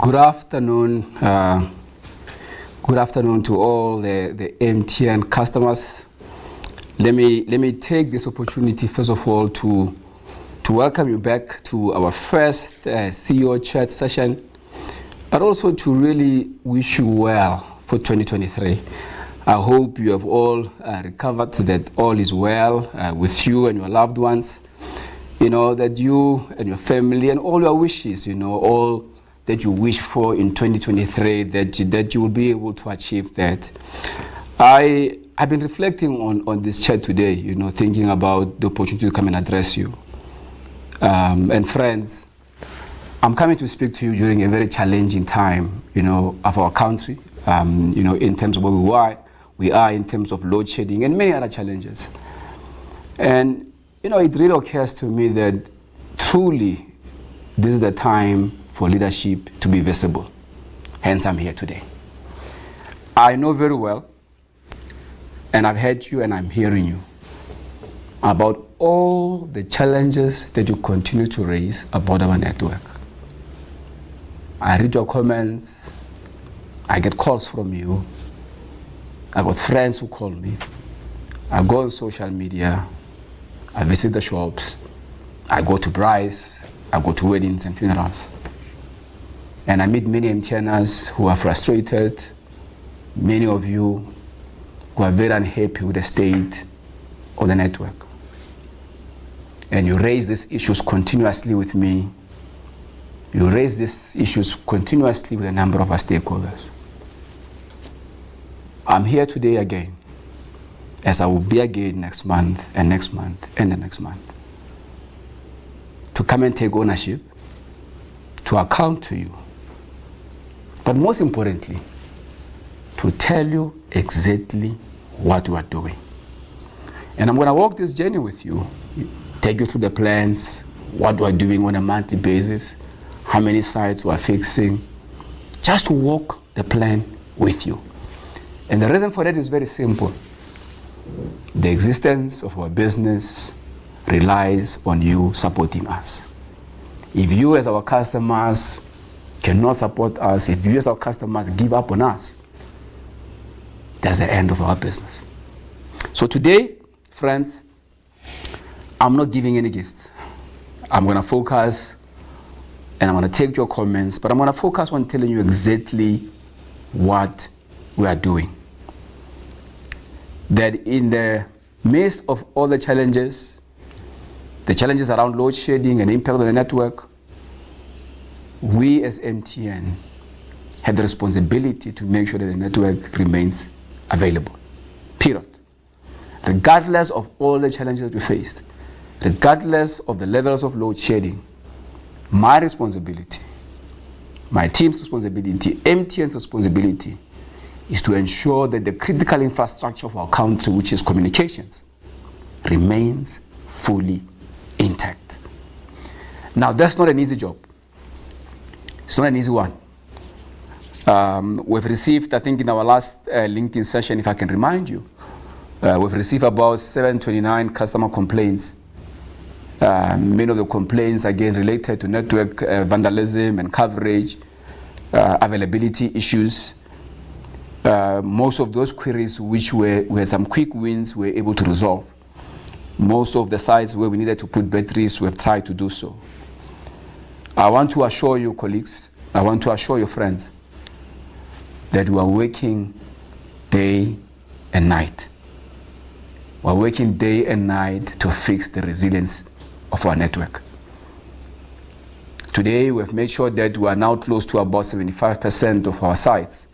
Good afternoon. Good afternoon to all the MTN customers. Let me take this opportunity first of all to welcome you back to our first CEO Chat session, but also to really wish you well for 2023. I hope you have all recovered, that all is well with you and your loved ones. You know, that you and your family and all your wishes, you know, all that you wish for in 2023, that you will be able to achieve that. I've been reflecting on this chat today, you know, thinking about the opportunity to come and address you. And friends, I'm coming to speak to you during a very challenging time, you know, of our country, you know, in terms of where we are in terms of load shedding and many other challenges. And you know, it really occurs to me that truly this is the time for leadership to be visible. Hence, I'm here today. I know very well, and I've heard you and I'm hearing you, about all the challenges that you continue to raise about our network. I read your comments, I get calls from you, I got friends who call me, I go on social media, I visit the shops, I go to brides, I go to weddings and funerals. And I meet many MTNers who are frustrated, many of you who are very unhappy with the state of the network. And you raise these issues continuously with me. You raise these issues continuously with a number of our stakeholders. I'm here today again, as I will be again next month and next month and the next month, to come and take ownership, to account to you, but most importantly, to tell you exactly what we are doing. And I'm going to walk this journey with you, take you through the plans, what we are doing on a monthly basis, how many sites we are fixing, just to walk the plan with you. And the reason for that is very simple. The existence of our business relies on you supporting us. If you as our customers cannot support us, if you as our customers give up on us, that's the end of our business. So today, friends, I'm not giving any gifts. I'm going to focus and I'm going to take your comments, but I'm going to focus on telling you exactly what we are doing. That in the midst of all the challenges around load shedding and impact on the network, we as MTN have the responsibility to make sure that the network remains available, period. Regardless of all the challenges that we faced, regardless of the levels of load shedding, my responsibility, my team's responsibility, MTN's responsibility is to ensure that the critical infrastructure of our country, which is communications, remains fully intact. Now, that's not an easy job. It's not an easy one. We've received, I think in our last LinkedIn session, if I can remind you, we've received about 729 customer complaints. Many of the complaints, again, related to network vandalism and coverage, availability issues. Most of those queries which were some quick wins were able to resolve. Most of the sites where we needed to put batteries, we have tried to do so. I want to assure you, colleagues, I want to assure your friends that we are working day and night. We are working day and night to fix the resilience of our network. Today, we have made sure that we are now close to about 75% of our sites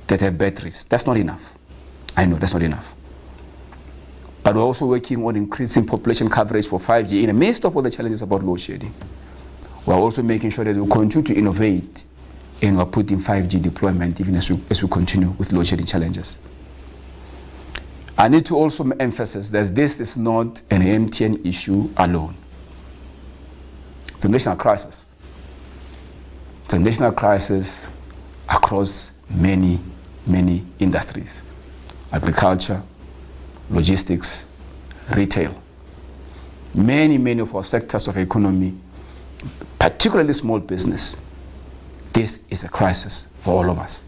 that have batteries. That's not enough. I know that's not enough. But we're also working on increasing population coverage for 5G in the midst of all the challenges about load shedding. We're also making sure that we continue to innovate and we're putting 5G deployment even as we continue with load shedding challenges. I need to also emphasize that this is not an MTN issue alone. It's a national crisis. It's a national crisis across many industries: agriculture, logistics, retail. Many of our sectors of economy, particularly small business, This is a crisis for all of us.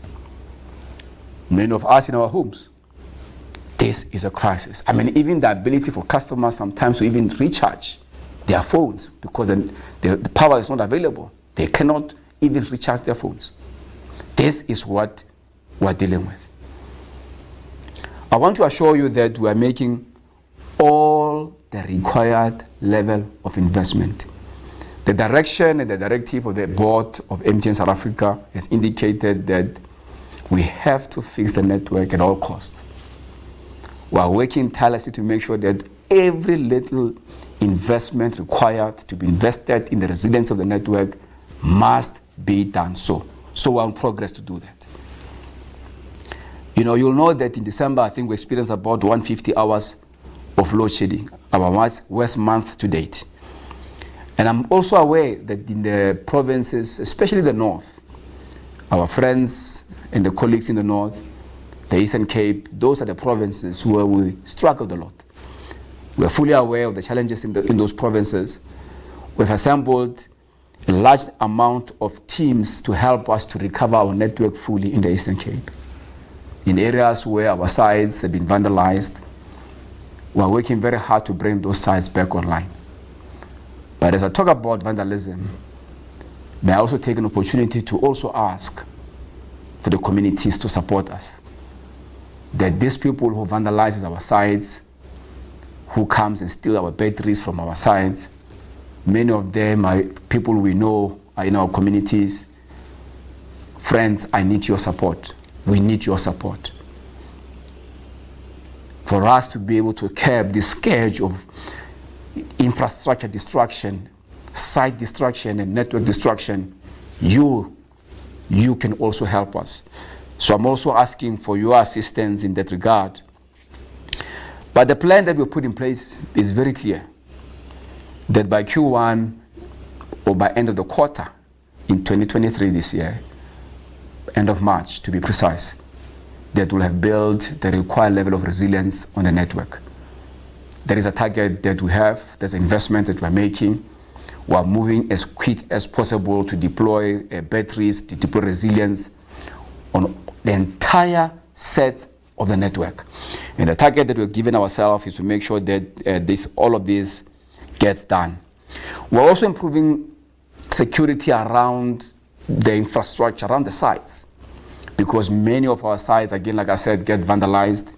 Many of us in our homes, this is a crisis. I mean, even the ability for customers sometimes to even recharge their phones because the power is not available. They cannot even recharge their phones. This is what we're dealing with. I want to assure you that we are making all the required level of investment. The direction and the directive of the board of MTN South Africa has indicated that we have to fix the network at all costs. We are working tirelessly to make sure that every little investment required to be invested in the resilience of the network must be done so. So we're on progress to do that. You know, you'll know that in December, I think we experienced about 150 hours of load shedding, our worst month to date. And I'm also aware that in the provinces, especially the north, our friends and the colleagues in the north, the Eastern Cape, those are the provinces where we struggled a lot. We are fully aware of the challenges in those provinces. We've assembled a large amount of teams to help us to recover our network fully in the Eastern Cape. In areas where our sites have been vandalized, we are working very hard to bring those sites back online. But as I talk about vandalism, may I also take an opportunity to also ask for the communities to support us. That these people who vandalize our sites, who comes and steal our batteries from our sites, many of them are people we know are in our communities. Friends, I need your support. We need your support. For us to be able to curb the scourge of infrastructure destruction, site destruction, and network destruction, you can also help us. So I'm also asking for your assistance in that regard. But the plan that we put in place is very clear, that by Q1 or by end of the quarter in 2023 this year, end of March to be precise, that will have built the required level of resilience on the network. There is a target that we have, there's an investment that we're making. We're moving as quick as possible to deploy batteries, to deploy resilience on the entire set of the network. And the target that we've given ourselves is to make sure that all of this gets done. We're also improving security around the infrastructure, around the sites, because many of our sites, again, like I said, get vandalized.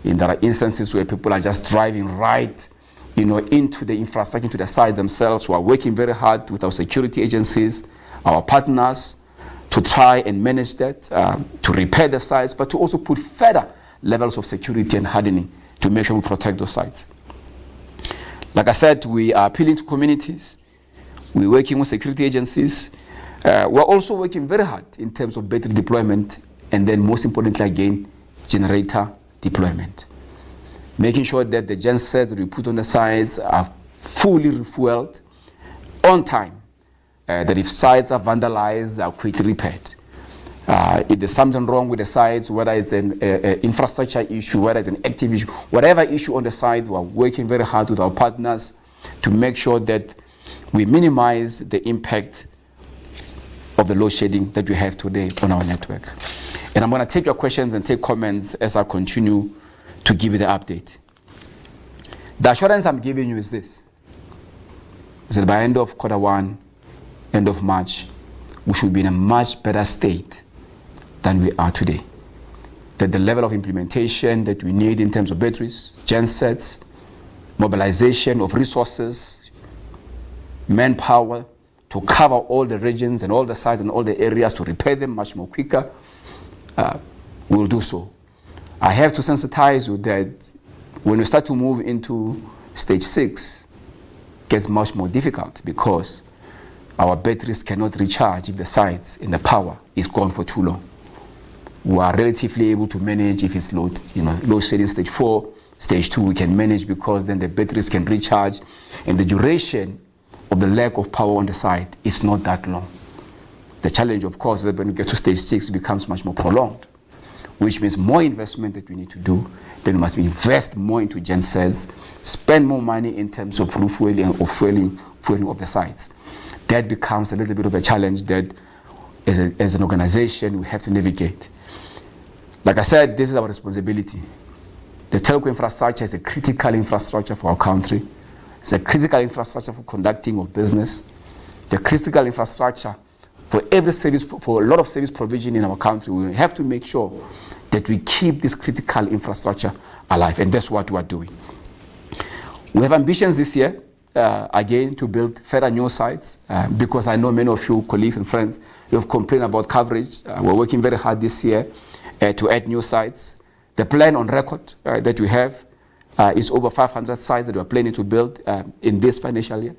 And there are instances where people are just driving right, into the infrastructure, into the sites themselves. We are working very hard with our security agencies, our partners, to try and manage that, to repair the sites, but to also put further levels of security and hardening to make sure we protect those sites. Like I said, we are appealing to communities. We're working with security agencies. We're also working very hard in terms of battery deployment, and then most importantly, again, generator deployment. Making sure that the gensets that we put on the sites are fully refueled on time. That if sites are vandalized, they are quickly repaired. If there's something wrong with the sites, whether it's an infrastructure issue, whether it's an active issue, whatever issue on the site, we're working very hard with our partners to make sure that we minimize the impact of the load shedding that we have today on our network. And I'm going to take your questions and take comments as I continue to give you the update. The assurance I'm giving you is this: is that by end of quarter one, end of March, we should be in a much better state than we are today. That the level of implementation that we need in terms of batteries, gensets, mobilization of resources, manpower, to cover all the regions and all the sites and all the areas, to repair them much more quicker, we will do so. I have to sensitize you that when we start to move into stage 6, it gets much more difficult because our batteries cannot recharge if the sites and the power is gone for too long. We are relatively able to manage if it's load shedding stage 4, stage 2 we can manage because then the batteries can recharge and the duration of the lack of power on the site is not that long. The challenge, of course, is that when we get to stage 6, it becomes much more prolonged, which means more investment that we need to do. Then we must invest more into gensets, spend more money in terms of refueling or fueling of the sites. That becomes a little bit of a challenge that as an organization, we have to navigate. Like I said, this is our responsibility. The telco infrastructure is a critical infrastructure for our country. It's a critical infrastructure for conducting of business. The critical infrastructure for every service, for a lot of service provision in our country. We have to make sure that we keep this critical infrastructure alive, and that's what we are doing. We have ambitions this year, again, to build further new sites, because I know many of you colleagues and friends, you have complained about coverage. We're working very hard this year to add new sites. The plan on record that we have is over 500 sites that we're planning to build in this financial year,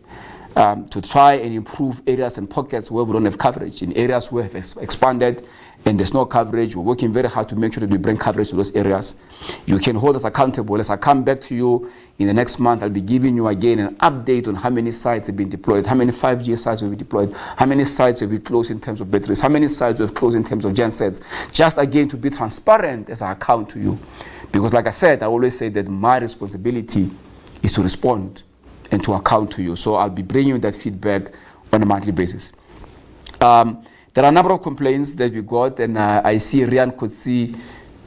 to try and improve areas and pockets where we don't have coverage. In areas where we have expanded and there's no coverage, we're working very hard to make sure that we bring coverage to those areas. You can hold us accountable. As I come back to you in the next month, I'll be giving you again an update on how many sites have been deployed, how many 5G sites we've deployed, how many sites have we closed in terms of batteries, how many sites we've closed in terms of gensets, just again to be transparent as I account to you. Because like I said, I always say that my responsibility is to respond and to account to you. So I'll be bringing you that feedback on a monthly basis. There are a number of complaints that we got, and I see Rian Kotsi.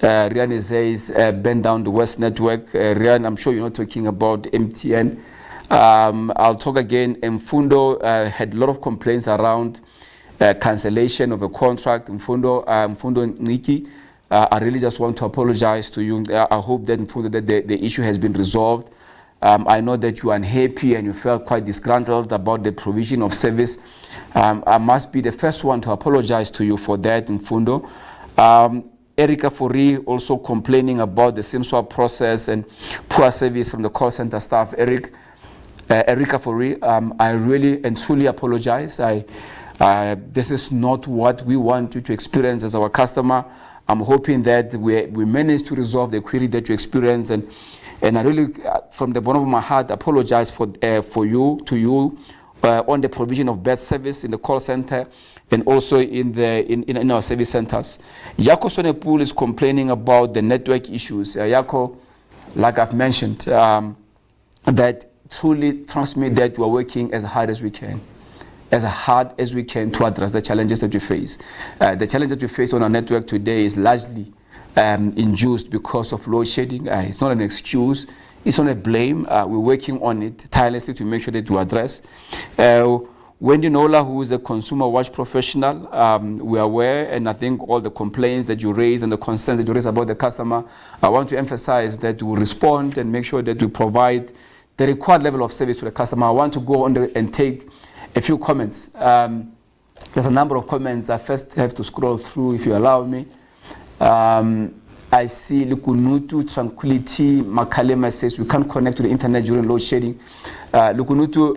Rian says, bend down the West network. Rian, I'm sure you're not talking about MTN. I'll talk again. Mfundo had a lot of complaints around cancellation of a contract. Mfundo Niki, I really just want to apologize to you. I hope that Mfundo, that the issue has been resolved. I know that you are unhappy and you felt quite disgruntled about the provision of service. I must be the first one to apologize to you for that, Mfundo. Erika Fori also complaining about the SIM swap process and poor service from the call center staff. Erika Fori, I really and truly apologize. This is not what we want you to experience as our customer. I'm hoping that we manage to resolve the query that you experience, and I really, from the bottom of my heart, apologize to you on the provision of bad service in the call center and also in our service centers. Yako Sonepool is complaining about the network issues. Yako, like I've mentioned, that truly transmit that we are working as hard as we can. To address the challenges that we face. The challenge that we face on our network today is largely induced because of load shedding. It's not an excuse. It's not a blame. We're working on it tirelessly to make sure that we address. Wendy Nola, who is a consumer watch professional, we are aware, and I think all the complaints that you raise and the concerns that you raise about the customer, I want to emphasize that we respond and make sure that we provide the required level of service to the customer. I want to go on and take a few comments. There's a number of comments. I first have to scroll through, if you allow me. I see Lukunutu Tranquility Makalema says we can't connect to the internet during load shedding. Lukunutu,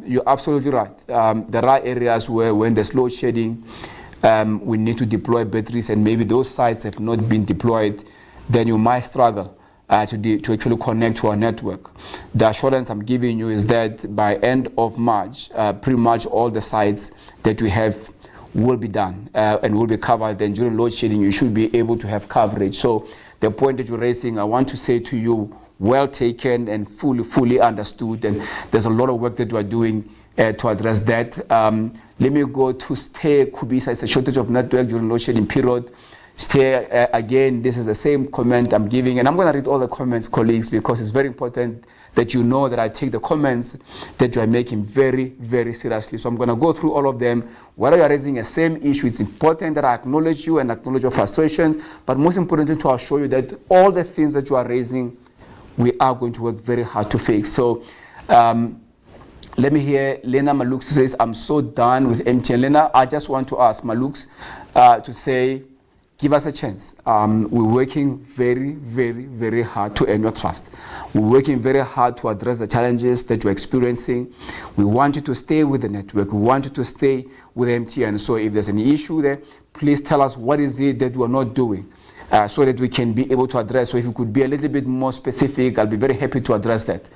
you're absolutely right. There are areas where when there's load shedding, we need to deploy batteries, and maybe those sites have not been deployed, then you might struggle to actually connect to our network. The assurance I'm giving you is that by end of March, pretty much all the sites that we have will be done and will be covered. Then during load shedding, you should be able to have coverage. So the point that you're raising, I want to say to you, well taken and fully understood. And there's a lot of work that we are doing to address that. Let me go to Stay Kubisa. It's a shortage of network during load shedding period. Stay, again, this is the same comment I'm giving, and I'm going to read all the comments, colleagues, because it's very important that you know that I take the comments that you are making very, very seriously. So I'm going to go through all of them. Whether you are raising the same issue, it's important that I acknowledge you and acknowledge your frustrations, but most importantly to assure you that all the things that you are raising, we are going to work very hard to fix. So let me hear Lena Malux says, I'm so done with MTN. Lena, I just want to ask Malux to say, give us a chance. We're working very, very, very hard to earn your trust. We're working very hard to address the challenges that you're experiencing. We want you to stay with the network. We want you to stay with MTN. So if there's any issue there, please tell us what is it that you are not doing so that we can be able to address. So if you could be a little bit more specific, I'll be very happy to address that.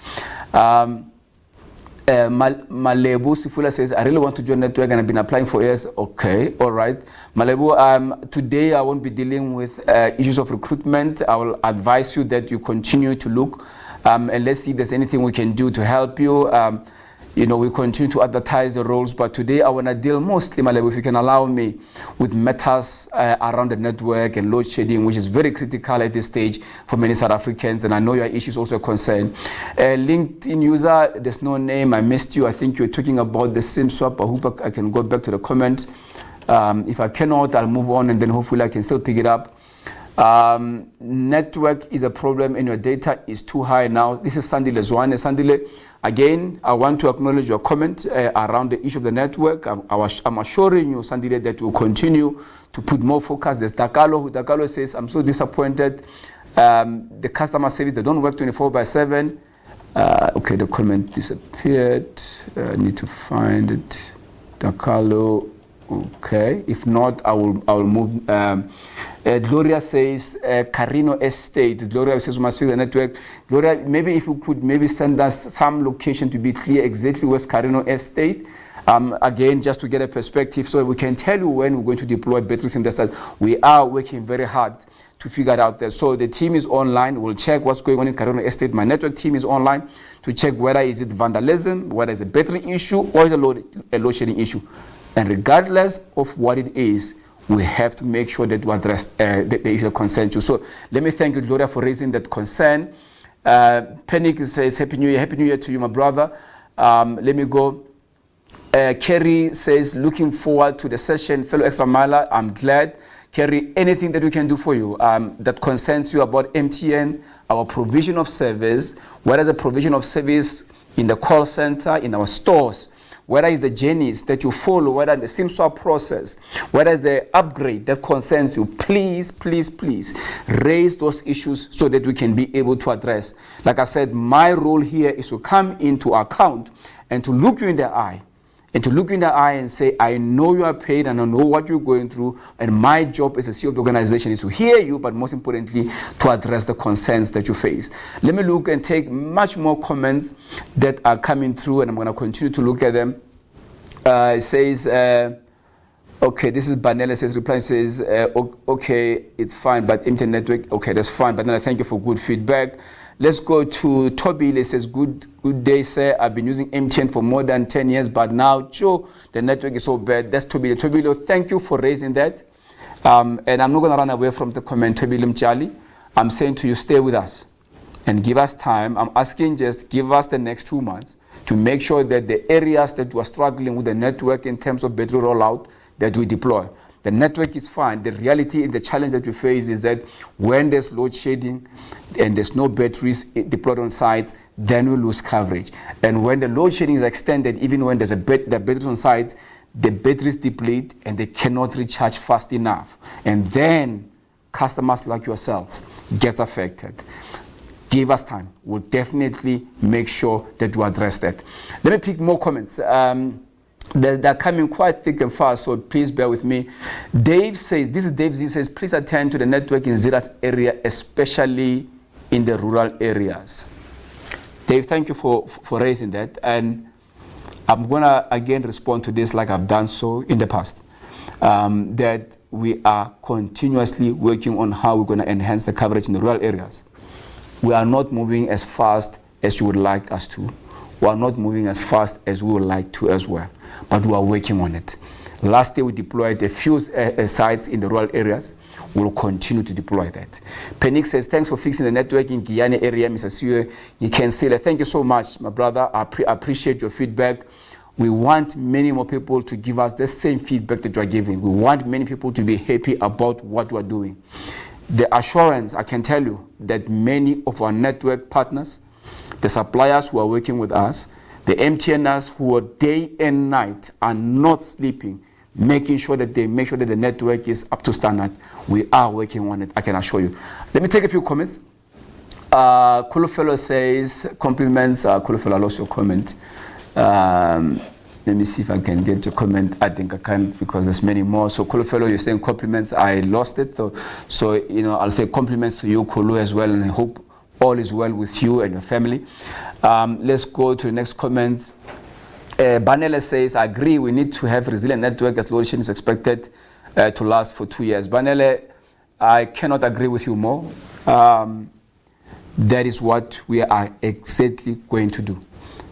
Malebu Sifula says, I really want to join network and I've been applying for years. Okay, all right. Malebu, today I won't be dealing with issues of recruitment. I will advise you that you continue to look and let's see if there's anything we can do to help you. we continue to advertise the roles, but today I want to deal mostly, Malebo, if you can allow me, with matters around the network and load shedding, which is very critical at this stage for many South Africans, and I know your issue is also a concern. LinkedIn user, there's no name, I missed you. I think you're talking about the SIM swap. I hope I can go back to the comment. If I cannot, I'll move on, and then hopefully I can still pick it up. Network is a problem and your data is too high now. This is Sandile Zwane. Sandile, again, I want to acknowledge your comment around the issue of the network. I'm assuring you, Sandile, that we'll continue to put more focus. There's Dakalo. Dakalo says, I'm so disappointed. The customer service, they don't work 24/7. Okay, the comment disappeared. I need to find it. Dakalo. Okay, if not, I will move. Gloria says Carino Estate. Gloria says we must fix the network. Gloria, maybe if you could maybe send us some location to be clear exactly where's Carino Estate. Again, just to get a perspective, so we can tell you when we're going to deploy batteries in the site. We are working very hard to figure it out there. So the team is online. We'll check what's going on in Carino Estate. My network team is online to check whether is it vandalism, whether it's a battery issue, or is a load shedding issue. And regardless of what it is, we have to make sure that we address the issue of consent. So let me thank you, Gloria, for raising that concern. Panic says, Happy New Year to you, my brother. Let me go. Kerry says, looking forward to the session. Fellow Extra Miler, I'm glad. Kerry, anything that we can do for you that concerns you about MTN, our provision of service, whether it's a provision of service in the call center, in our stores, whether it's the journeys that you follow, whether the SIM swap process, whether it's the upgrade that concerns you, please, please, please raise those issues so that we can be able to address. Like I said, my role here is to come into account and to look you in the eye. And to look in the eye and say, I know you are paid and I know what you're going through, and my job as a CEO of the organization is to hear you, but most importantly, to address the concerns that you face. Let me look and take much more comments that are coming through, and I'm going to continue to look at them. It says, okay, this is Banela says, reply says, okay, it's fine, but MTN network, okay, that's fine. But then I thank you for good feedback. Let's go to Toby. He says, good day, sir. I've been using MTN for more than 10 years, but now, Joe, the network is so bad. That's Toby. Toby, thank you for raising that. And I'm not going to run away from the comment, Toby Limchali. I'm saying to you, stay with us and give us time. I'm asking just give us the next 2 months to make sure that the areas that we're struggling with the network in terms of battery rollout, that we deploy. The network is fine. The reality and the challenge that we face is that when there's load shedding and there's no batteries deployed on sites, then we lose coverage. And when the load shedding is extended, even when there's the batteries on sites, the batteries deplete and they cannot recharge fast enough. And then customers like yourself get affected. Give us time. We'll definitely make sure that we address that. Let me pick more comments. They're coming quite thick and fast, so please bear with me. Dave says, this is Dave Z says, please attend to the network in Zira's area, especially in the rural areas. Dave, thank you for raising that. And I'm going to again respond to this like I've done so in the past. That we are continuously working on how we're going to enhance the coverage in the rural areas. We are not moving as fast as you would like us to. We are not moving as fast as we would like to as well, but we are working on it. Last year we deployed a few sites in the rural areas. We'll continue to deploy that. Penick says, thanks for fixing the network in Guyana area, Mr. CEO. You can see that. Thank you so much, my brother. I appreciate your feedback. We want many more people to give us the same feedback that you are giving. We want many people to be happy about what we are doing. The assurance, I can tell you, that many of our network partners, the suppliers who are working with us, the MTNers who are day and night are not sleeping, making sure that they make sure that the network is up to standard. We are working on it, I can assure you. Let me take a few comments. Kulufelo says, compliments. Kulufelo, I lost your comment. Let me see if I can get your comment. I think I can because there's many more. So Kulufelo, you're saying compliments. I lost it. So I'll say compliments to you, Kulu, as well, and I hope all is well with you and your family. Let's go to the next comment. Banele says, I agree, we need to have resilient network as load shedding is expected to last for 2 years. Banele, I cannot agree with you more. That is what we are exactly going to do.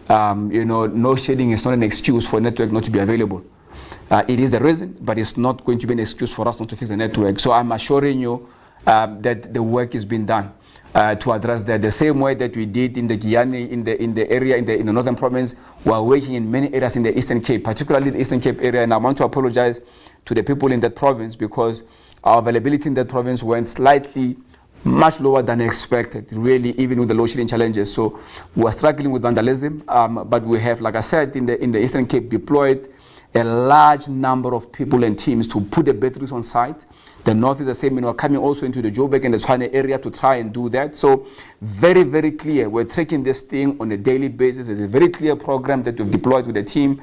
load shedding is not an excuse for network not to be available. It is a reason, but it's not going to be an excuse for us not to fix the network. So I'm assuring you that the work is being done to address that. The same way that we did in the Guyana, in the area, in the northern province, we are working in many areas in the Eastern Cape, particularly the Eastern Cape area. And I want to apologize to the people in that province because our availability in that province went slightly much lower than expected, really, even with the load shedding challenges. So we are struggling with vandalism, but we have, like I said, in the Eastern Cape, deployed a large number of people and teams to put the batteries on site. The north is the same, coming also into the Joburg and the Tshwane area to try and do that. So very, very clear. We're tracking this thing on a daily basis. It's a very clear program that we've deployed with the team,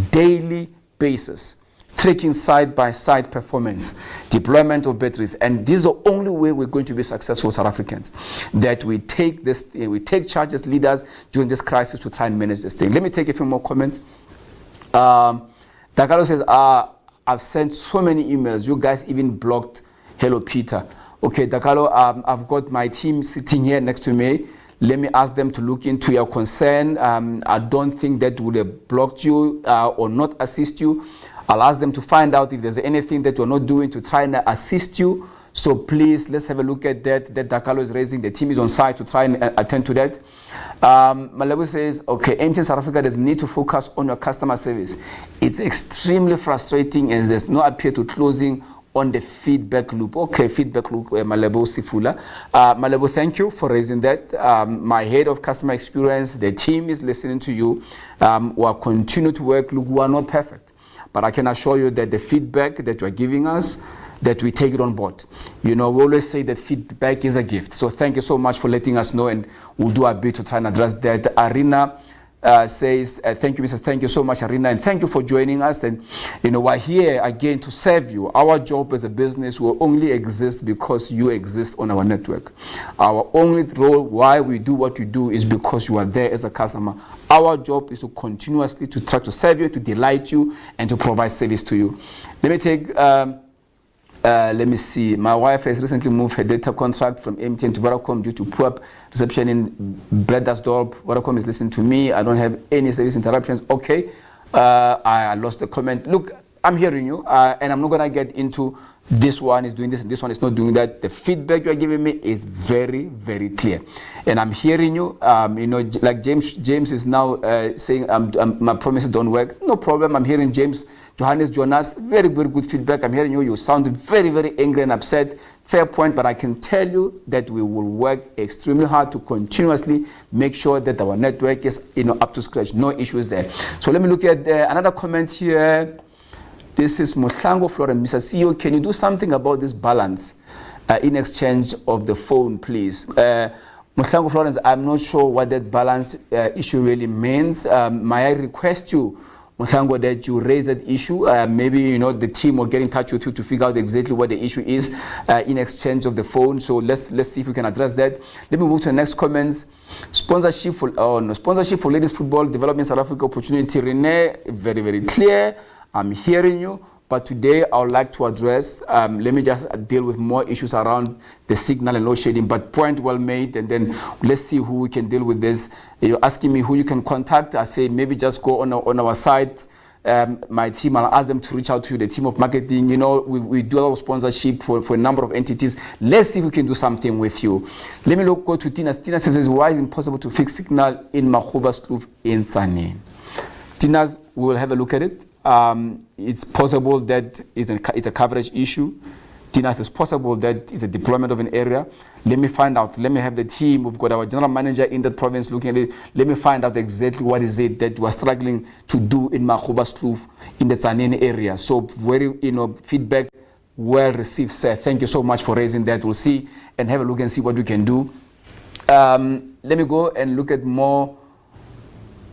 daily basis. Tracking side-by-side performance, deployment of batteries, and this is the only way we're going to be successful, South Africans. That we take this, we take charge as leaders during this crisis to try and manage this thing. Let me take a few more comments. Dakalo says, I've sent so many emails. You guys even blocked Hello Peter. Okay, Dakalo, I've got my team sitting here next to me. Let me ask them to look into your concern. I don't think that would have blocked you or not assist you. I'll ask them to find out if there's anything that you're not doing to try and assist you. So please, let's have a look at that. That Dakalo is raising. The team is on site to try and attend to that. Malabu says, okay, MTN South Africa does need to focus on your customer service. It's extremely frustrating and there's no appeal to closing on the feedback loop. Okay, feedback loop, Malebo Sifula. Malebo, thank you for raising that. My head of customer experience, the team is listening to you. We'll continue to work. Look, we are not perfect. But I can assure you that the feedback that you are giving us, that we take it on board. We always say that feedback is a gift. So thank you so much for letting us know, and we'll do our bit to try and address that. Arena says, thank you, Mr. Thank you so much, Arena, and thank you for joining us. And, we're here again to serve you. Our job as a business will only exist because you exist on our network. Our only role why we do what we do is because you are there as a customer. Our job is to continuously to try to serve you, to delight you, and to provide service to you. Let me take... let me see. My wife has recently moved her data contract from MTN to Vodacom due to poor reception in Bledasdorp. Vodacom is listening to me. I don't have any service interruptions. Okay. I lost the comment. Look, I'm hearing you, and I'm not going to get into this one is doing this and this one is not doing that. The feedback you're giving me is very, very clear. And I'm hearing you. Like James is now saying my promises don't work. No problem. I'm hearing James, Jonas, very, very good feedback. I'm hearing you. You sound very, very angry and upset. Fair point, but I can tell you that we will work extremely hard to continuously make sure that our network is up to scratch. No issues there. So let me look at another comment here. This is Mohlango Florence. Mr. CEO, can you do something about this balance in exchange of the phone, please? Mohlango Florence, I'm not sure what that balance issue really means. May I request you, Mohlango, that you raise that issue? Maybe the team will get in touch with you to figure out exactly what the issue is in exchange of the phone. So let's see if we can address that. Let me move to the next comments. Sponsorship for ladies football development South Africa opportunity. Rene, very, very clear. I'm hearing you, but today I would like to address, let me just deal with more issues around the signal and load shedding, but point well made, and then let's see who we can deal with this. You're asking me who you can contact. I say maybe just go on our site, my team, I'll ask them to reach out to the team of marketing. We do a lot of sponsorship for a number of entities. Let's see if we can do something with you. Let me go to Tina. Tina says, why is it impossible to fix signal in Makhuba's in Tzaneen? Tina, we will have a look at it. It's possible that it's a coverage issue. Dinas, it's possible that it's a deployment of an area. Let me find out. Let me have the team. We've got our general manager in that province looking at it. Let me find out exactly what is it that we're struggling to do in Makhuba's in the Tzaneen area. So very, feedback well received, sir. Thank you so much for raising that. We'll see and have a look and see what we can do. Let me go and look at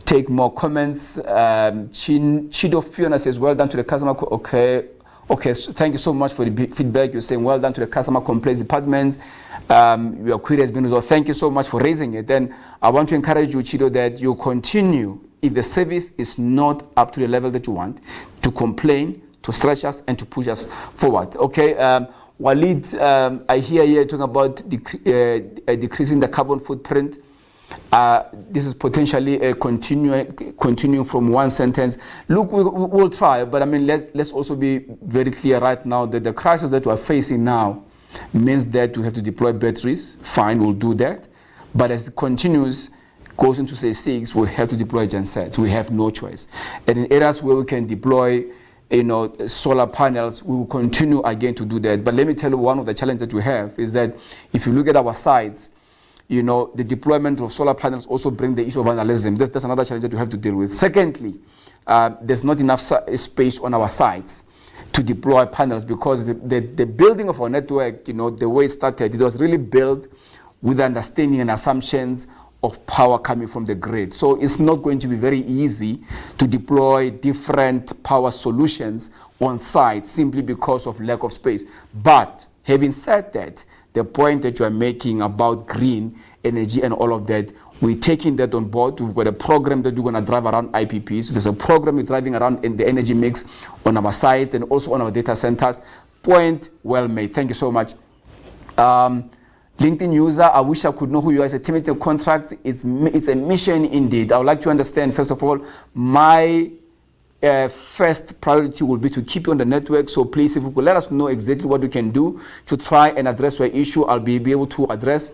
take more comments. Chido Fiona says, well done to the customer. Okay, so thank you so much for the feedback. You're saying well done to the customer complaints department. Your query has been resolved. Thank you so much for raising it. Then I want to encourage you, Chido, that you continue, if the service is not up to the level that you want, to complain, to stretch us, and to push us forward. Okay, Walid, I hear you talking about decreasing the carbon footprint. This is potentially a continuing from one sentence. Look, we'll try, but I mean, let's also be very clear right now that the crisis that we're facing now means that we have to deploy batteries. Fine, we'll do that. But as it continues, goes into say 6, we have to deploy gensets. We have no choice. And in areas where we can deploy solar panels, we will continue again to do that. But let me tell you, one of the challenges that we have is that if you look at our sites, the deployment of solar panels also bring the issue of vandalism. That's another challenge that we have to deal with. Secondly, there's not enough space on our sites to deploy panels because the building of our network, the way it started, it was really built with understanding and assumptions of power coming from the grid. So it's not going to be very easy to deploy different power solutions on site simply because of lack of space. But having said that, the point that you are making about green energy and all of that, we're taking that on board. We've got a program that we're going to drive around IPPs. There's a program we're driving around in the energy mix on our sites and also on our data centers. Point well made. Thank you so much. LinkedIn user, I wish I could know who you are. It's a terminated contract. It's a mission indeed. I would like to understand, first of all, my first priority will be to keep you on the network. So please, if you could let us know exactly what we can do to try and address your issue, I'll be able to address.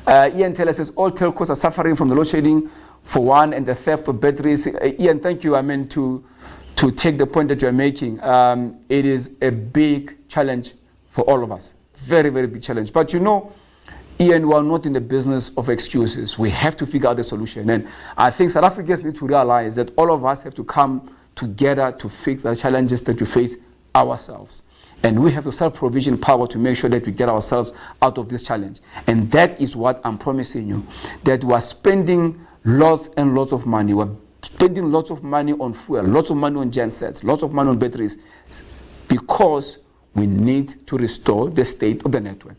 Ian Taylor says, all telcos are suffering from the load shedding for one and the theft of batteries. Ian, thank you. I mean, to take the point that you're making, it is a big challenge for all of us. Very, very big challenge. But Ian, we are not in the business of excuses. We have to figure out the solution. And I think South Africans need to realize that all of us have to come together to fix the challenges that we face ourselves. And we have to self-provision power to make sure that we get ourselves out of this challenge. And that is what I'm promising you, that we are spending lots and lots of money. We're spending lots of money on fuel, lots of money on gensets, lots of money on batteries, because we need to restore the state of the network.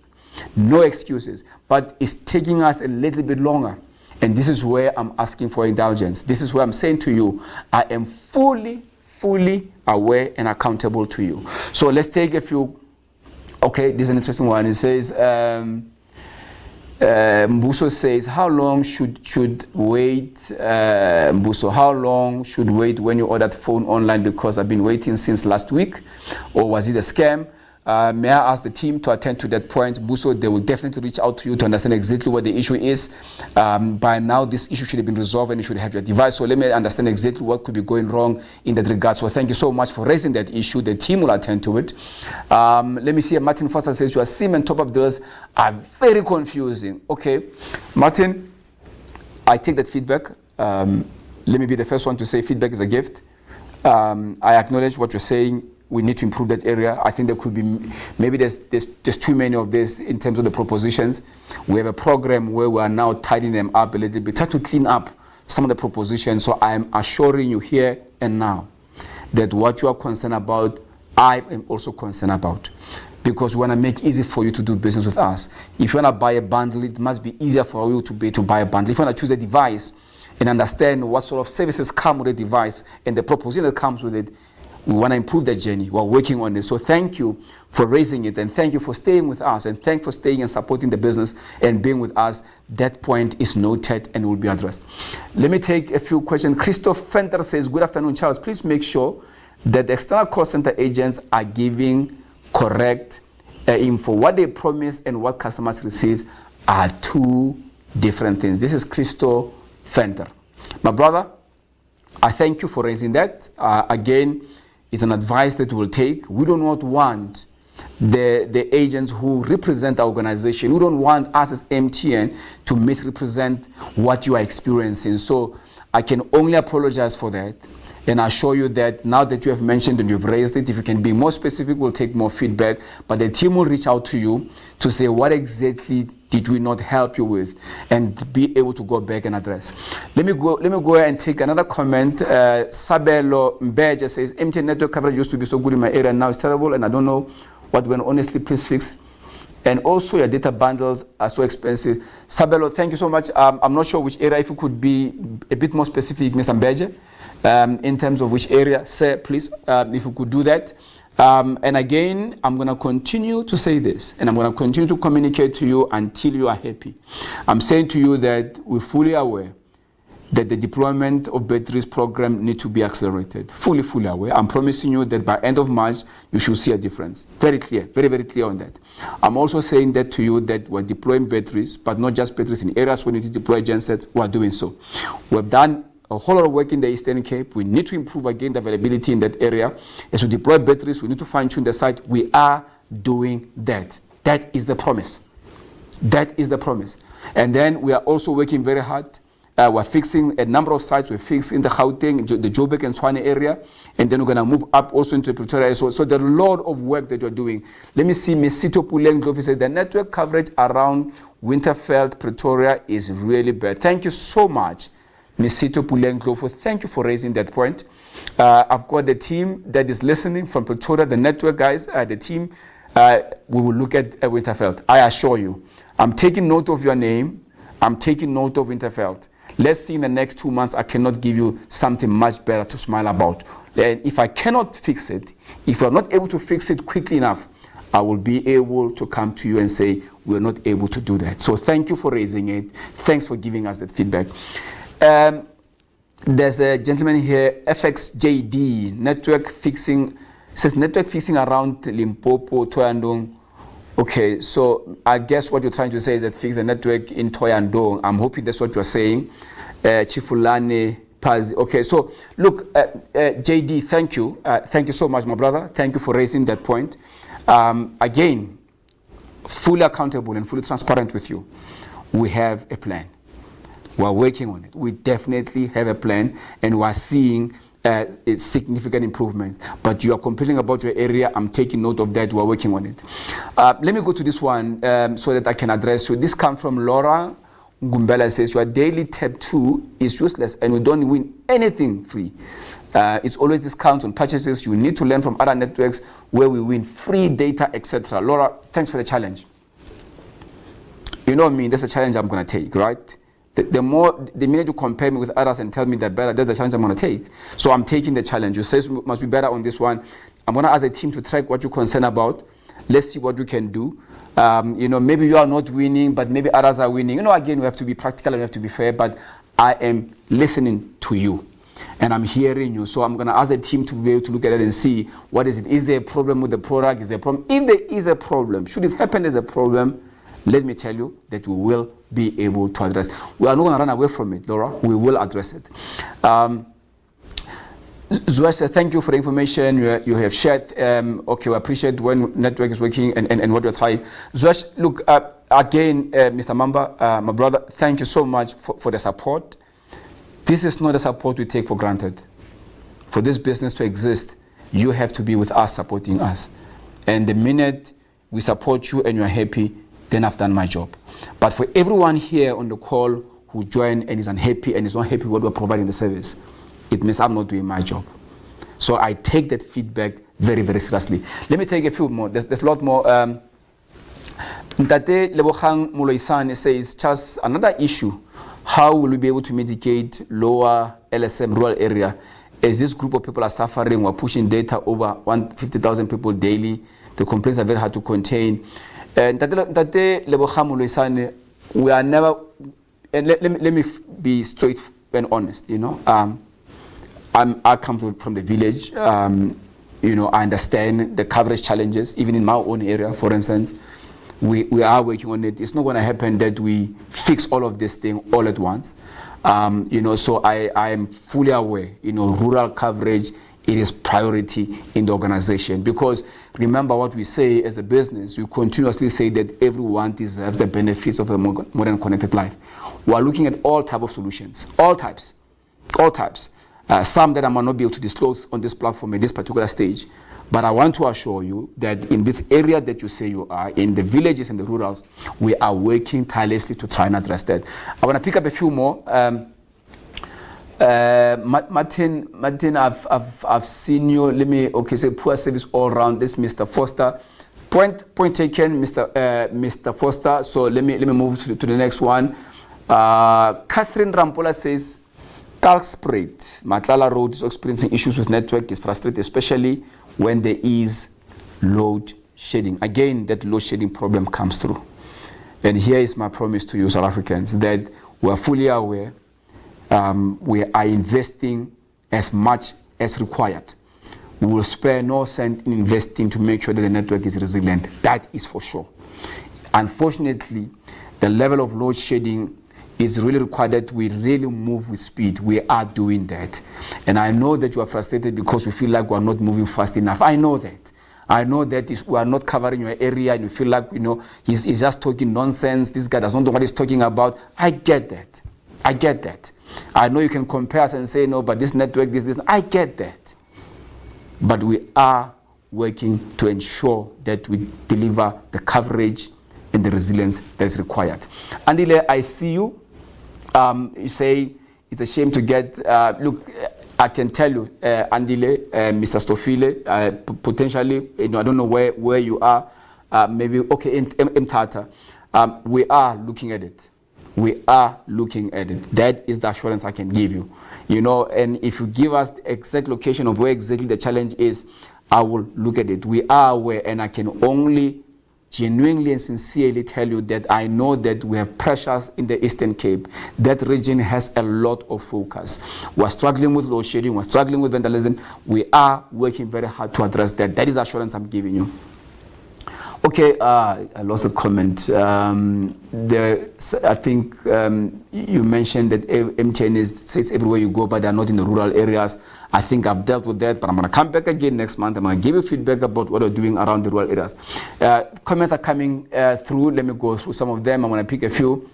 No excuses, but it's taking us a little bit longer. And this is where I'm asking for indulgence. This is where I'm saying to you, I am fully aware and accountable to you. So let's take a few. Okay, this is an interesting one. It says, Mbuso says, how long should wait, Mbuso, how long should wait when you ordered phone online? Because I've been waiting since last week. Or was it a scam? May I ask the team to attend to that point? Buso, they will definitely reach out to you to understand exactly what the issue is. By now, this issue should have been resolved and you should have your device. So let me understand exactly what could be going wrong in that regard. So thank you so much for raising that issue. The team will attend to it. Let me see. Martin Foster says, your SIM and top-up deals are very confusing. Okay, Martin, I take that feedback. Let me be the first one to say feedback is a gift. I acknowledge what you're saying. We need to improve that area. I think there could be, maybe there's too many of this in terms of the propositions. We have a program where we are now tidying them up a little bit, try to clean up some of the propositions. So I am assuring you here and now that what you are concerned about, I am also concerned about. Because we want to make it easy for you to do business with us. If you want to buy a bundle, it must be easier for you to buy a bundle. If you want to choose a device and understand what sort of services come with a device and the proposition that comes with it, we want to improve that journey. We're working on it. So thank you for raising it, and thank you for staying with us, and thank you for staying and supporting the business and being with us. That point is noted and will be addressed. Let me take a few questions. Christoph Fenter says, good afternoon, Charles. Please make sure that the external call center agents are giving correct info. What they promise and what customers receive are two different things. This is Christoph Fenter. My brother, I thank you for raising that. Again, it's an advice that we'll take. We do not want the agents who represent our organization. We don't want us as MTN to misrepresent what you are experiencing. So I can only apologize for that. And I assure you that now that you have mentioned and you've raised it, if you can be more specific, we'll take more feedback. But the team will reach out to you to say what exactly did we not help you with, and be able to go back and address. Let me go ahead and take another comment. Sabelo Mbeja says, MTN network coverage used to be so good in my area, now it's terrible, and I don't know what went. Honestly, please fix. And also your data bundles are so expensive. Sabelo, thank you so much. I'm not sure which area. If you could be a bit more specific, Mr. Mbeja, in terms of which area, sir, please, if you could do that. And again, I'm going to continue to say this, and I'm going to continue to communicate to you until you are happy. I'm saying to you that we're fully aware that the deployment of batteries program need to be accelerated. Fully aware. I'm promising you that by end of March, you should see a difference. Very clear, very clear on that. I'm also saying that to you that we're deploying batteries, but not just batteries in areas where we need to deploy gensets, we're doing so. We've done a whole lot of work in the Eastern Cape. We need to improve again the availability in that area. As we deploy batteries, we need to fine-tune the site. We are doing that. That is the promise. That is the promise. And then we are also working very hard. We're fixing a number of sites. We're fixing the Gauteng, the Joburg and Tshwane area, and then we're going to move up also into the Pretoria. So there's a lot of work that you're doing. Let me see, Misito Puleng says the network coverage around Winterveld, Pretoria is really bad. Thank you so much, Misito Puleng. Thank you for raising that point. I've got the team that is listening from Pretoria, the network guys, the team. We will look at Winterveld. I assure you. I'm taking note of your name. I'm taking note of Winterveld. Let's see in the next 2 months, I cannot give you something much better to smile about. And if I cannot fix it, if you're not able to fix it quickly enough, I will be able to come to you and say, we're not able to do that. So thank you for raising it. Thanks for giving us that feedback. There's a gentleman here, FXJD, network fixing, says network fixing around Limpopo, Thohoyandou. Okay, so I guess what you're trying to say is that fix the network in Thohoyandou. I'm hoping that's what you're saying. Chifulane Paz. Okay, so look, JD, thank you. Thank you so much, my brother. Thank you for raising that point. Again, fully accountable and fully transparent with you. We have a plan. We're working on it. We definitely have a plan, and we're seeing significant improvements. But you are complaining about your area. I'm taking note of that. We're working on it. Let me go to this one so that I can address you. This comes from Laura Ngumbela. Says your daily tab 2 is useless and we don't win anything free. It's always discounts on purchases. You need to learn from other networks where we win free data, etc. Laura, thanks for the challenge. You know me, that's a challenge I'm going to take, right? The minute you compare me with others and tell me they're better, that's the challenge I'm going to take. So I'm taking the challenge. You say we must be better on this one. I'm going to ask the team to track what you're concerned about. Let's see what you can do. Maybe you are not winning, but maybe others are winning. Again, we have to be practical and we have to be fair, but I am listening to you and I'm hearing you. So I'm going to ask the team to be able to look at it and see what is it. Is there a problem with the product? Is there a problem? If there is a problem, should it happen as a problem, let me tell you that we will be able to address. We are not going to run away from it, Laura. We will address it. Zuash, thank you for the information you have shared. Okay, we appreciate when network is working and what you're trying. Zuash, look, again, Mr. Mamba, my brother, thank you so much for the support. This is not a support we take for granted. For this business to exist, you have to be with us, supporting us. And the minute we support you and you're happy, then I've done my job. But for everyone here on the call who joined and is unhappy and is not happy with what we're providing the service, it means I'm not doing my job. So I take that feedback very, very seriously. Let me take a few more. There's a lot more. Ntate Lebogang Moloisane says, just another issue. How will we be able to mitigate lower LSM rural area as this group of people are suffering? We're pushing data over 150,000 people daily. The complaints are very hard to contain. Ntate Lebogang Moloisane, we are never, and let me be straight and honest, I come from the village. I understand the coverage challenges, even in my own area, for instance. We are working on it. It's not going to happen that we fix all of this thing all at once. So I am fully aware, rural coverage, it is priority in the organization. Because remember what we say as a business, we continuously say that everyone deserves the benefits of a modern connected life. We are looking at all types of solutions, all types. Some that I might not be able to disclose on this platform at this particular stage. But I want to assure you that in this area that you say you are, in the villages and the rurals, we are working tirelessly to try and address that. I want to pick up a few more. Martin, I've seen you. Say poor service all around. This Mr. Foster. Point taken, Mr. Foster. So let me move to the next one. Catherine Rampola says, Kalk Spread, Matlala Road is experiencing issues with network, is frustrated, especially when there is load shedding. Again, that load shedding problem comes through. And here is my promise to you, South Africans, that we are fully aware. We are investing as much as required. We will spare no cent in investing to make sure that the network is resilient. That is for sure. Unfortunately, the level of load shedding is really required that we really move with speed. We are doing that. And I know that you are frustrated because you feel like we are not moving fast enough. I know that. I know that we are not covering your area and you feel like, he's just talking nonsense. This guy doesn't know what he's talking about. I get that. I get that. I know you can compare us and say, no, but this network, this. I get that. But we are working to ensure that we deliver the coverage and the resilience that is required. Andile, I see you. You say it's a shame to get, look, I can tell you, Andile, Mr. Stofile, potentially, I don't know where you are, maybe, okay, in Mthatha. We are looking at it. We are looking at it. That is the assurance I can give you. And if you give us the exact location of where exactly the challenge is, I will look at it. We are aware, and I can only genuinely and sincerely tell you that I know that we have pressures in the Eastern Cape. That region has a lot of focus. We're struggling with load shedding, we're struggling with vandalism. We are working very hard to address that. That is the assurance I'm giving you. Okay, I lost a comment. I think you mentioned that MTN says everywhere you go, but they're not in the rural areas. I think I've dealt with that, but I'm going to come back again next month. I'm going to give you feedback about what we're doing around the rural areas. Comments are coming through. Let me go through some of them. I'm going to pick a few.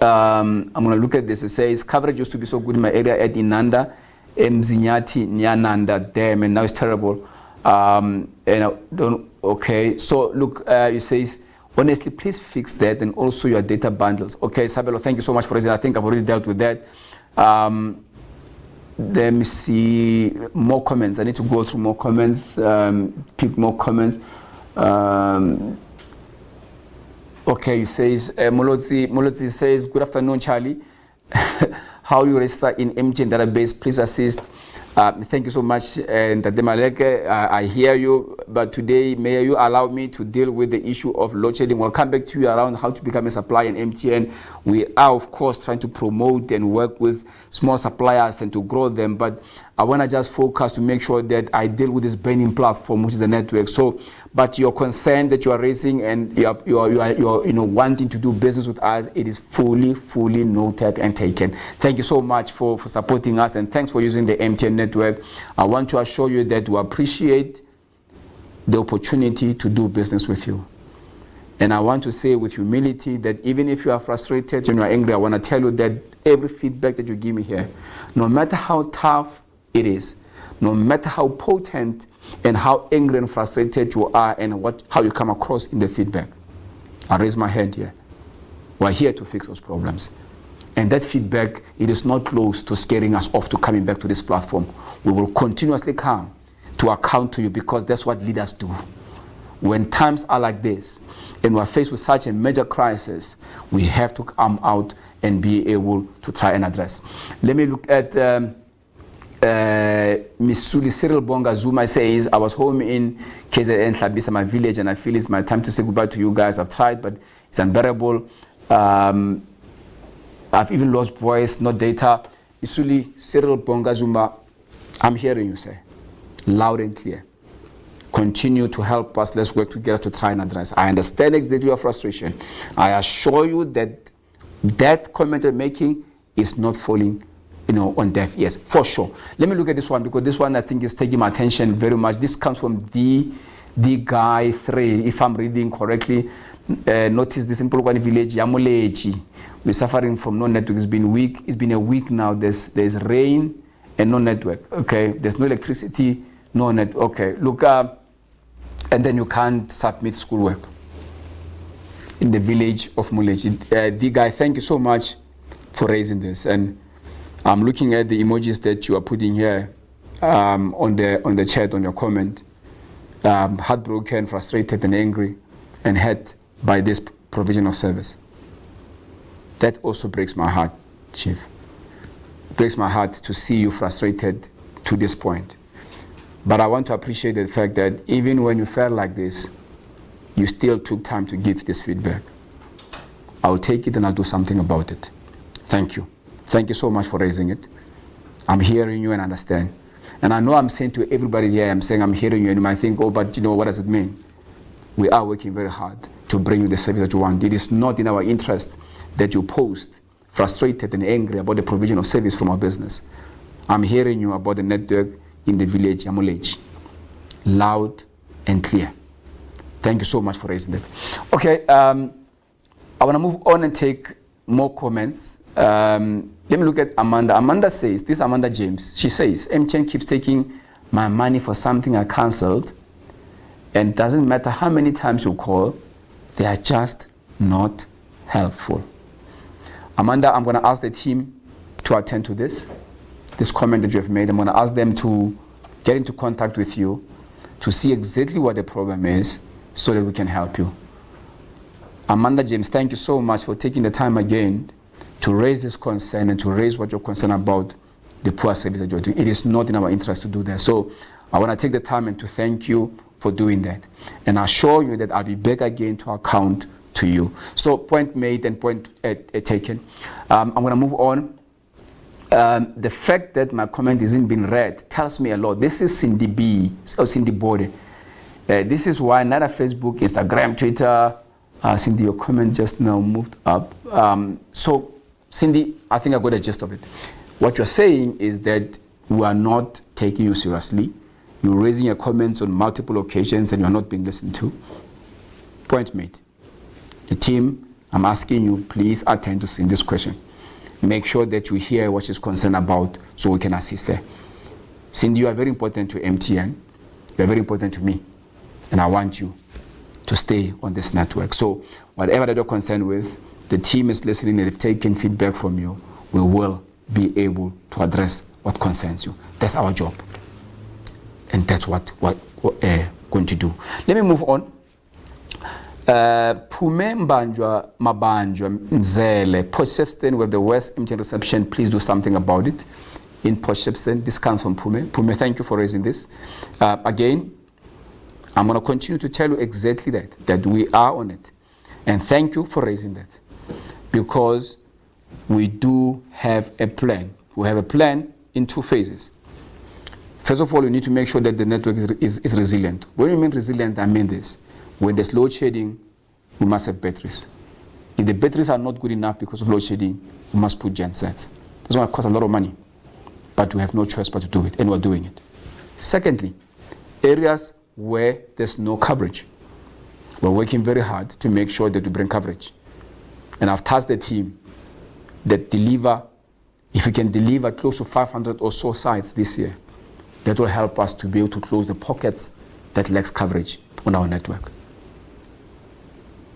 I'm going to look at this. It says, coverage used to be so good in my area at Inanda, Mzinyati, Nyananda Dam, and now it's terrible. And I don't, okay, so look, you says, honestly, please fix that, and also your data bundles. Okay, Sabelo, thank you so much for raising. I think I've already dealt with that. Let me see more comments. I need to go through more comments, pick more comments. Okay, you says, Molotzi says, good afternoon, Charlie. How you register in MTN database, please assist. Thank you so much, and Tademaleke, I hear you, but today, may you allow me to deal with the issue of load shedding. We'll come back to you around how to become a supplier in MTN. We are, of course, trying to promote and work with small suppliers and to grow them, but I want to just focus to make sure that I deal with this burning platform, which is the network. So, but your concern that you are raising and you are wanting to do business with us, it is fully noted and taken. Thank you so much for supporting us, and thanks for using the MTN network. I want to assure you that we appreciate the opportunity to do business with you. And I want to say with humility that even if you are frustrated and you are angry, I want to tell you that every feedback that you give me here, no matter how tough it is, no matter how potent and how angry and frustrated you are and how you come across in the feedback, I raise my hand here. We're here to fix those problems. And that feedback, it is not close to scaring us off to coming back to this platform. We will continuously come to account to you, because that's what leaders do. When times are like this and we're faced with such a major crisis, we have to come out and be able to try and address. Let me look at Misuli Cyril Bonga Zuma says, I was home in KZN Hlabisa, my village, and I feel it's my time to say goodbye to you guys. I've tried, but it's unbearable. I've even lost voice, no data. Misuli Cyril Bonga Zuma, I'm hearing you say, loud and clear. Continue to help us. Let's work together to try and address. I understand exactly your frustration. I assure you that that comment you're making is not falling on deaf ears, for sure. Let me look at this one, because this one I think is taking my attention very much. This comes from the guy 3, if I'm reading correctly. Notice this in Polokwane village, Yamulechi. We're suffering from no network. It's been week. It's been a week now. There's rain and no network. Okay, there's no electricity, no net. Okay, look, and then you can't submit schoolwork in the village of Mulechi. The guy, thank you so much for raising this, and I'm looking at the emojis that you are putting here on the chat, on your comment. Heartbroken, frustrated, and angry, and hurt by this provision of service. That also breaks my heart, Chief. It breaks my heart to see you frustrated to this point. But I want to appreciate the fact that even when you felt like this, you still took time to give this feedback. I'll take it and I'll do something about it. Thank you. Thank you so much for raising it. I'm hearing you and understand. And I know I'm saying to everybody here, I'm saying I'm hearing you, and you might think, oh, but you know, what does it mean? We are working very hard to bring you the service that you want. It is not in our interest that you post frustrated and angry about the provision of service from our business. I'm hearing you about the network in the village, Yamuleji. Loud and clear. Thank you so much for raising that. Okay, I want to move on and take more comments. Let me look at Amanda. Amanda says, this is Amanda James. She says, MTN keeps taking my money for something I cancelled, and it doesn't matter how many times you call, they are just not helpful. Amanda, I'm going to ask the team to attend to this comment that you have made. I'm going to ask them to get into contact with you to see exactly what the problem is so that we can help you. Amanda James, thank you so much for taking the time again to raise this concern and to raise what you're concerned about, the poor service that you're doing. It is not in our interest to do that. So I want to take the time and to thank you for doing that. And I assure you that I'll be back again to account to you. So point made and point taken. I'm going to move on. The fact that my comment isn't being read tells me a lot. This is Cindy B, or Cindy Bode. This is why neither Facebook, Instagram, Twitter, Cindy, your comment just now moved up. So Cindy, I think I got the gist of it. What you're saying is that we are not taking you seriously. You're raising your comments on multiple occasions and you're not being listened to. Point made. The team, I'm asking you, please attend to Cindy's question. Make sure that you hear what she's concerned about so we can assist her. Cindy, you are very important to MTN. You are very important to me. And I want you to stay on this network. So whatever that you're concerned with, the team is listening and they've taken feedback from you. We will be able to address what concerns you. That's our job. And that's what we're going to do. Let me move on. Pume Mbanjwa Mabanjwa Mzele, Port Shepstone with the West MTN reception, please do something about it. In Port Shepstone, this comes from Pume. Pume, thank you for raising this. Again, I'm going to continue to tell you exactly that we are on it. And thank you for raising that. Because we do have a plan. We have a plan in two phases. First of all, you need to make sure that the network is resilient. When you mean resilient, I mean this. When there's load shedding, we must have batteries. If the batteries are not good enough because of load shedding, we must put gensets. That's going to cost a lot of money. But we have no choice but to do it, and we're doing it. Secondly, areas where there's no coverage. We're working very hard to make sure that we bring coverage. And I've tasked the team that if we can deliver close to 500 or so sites this year, that will help us to be able to close the pockets that lacks coverage on our network.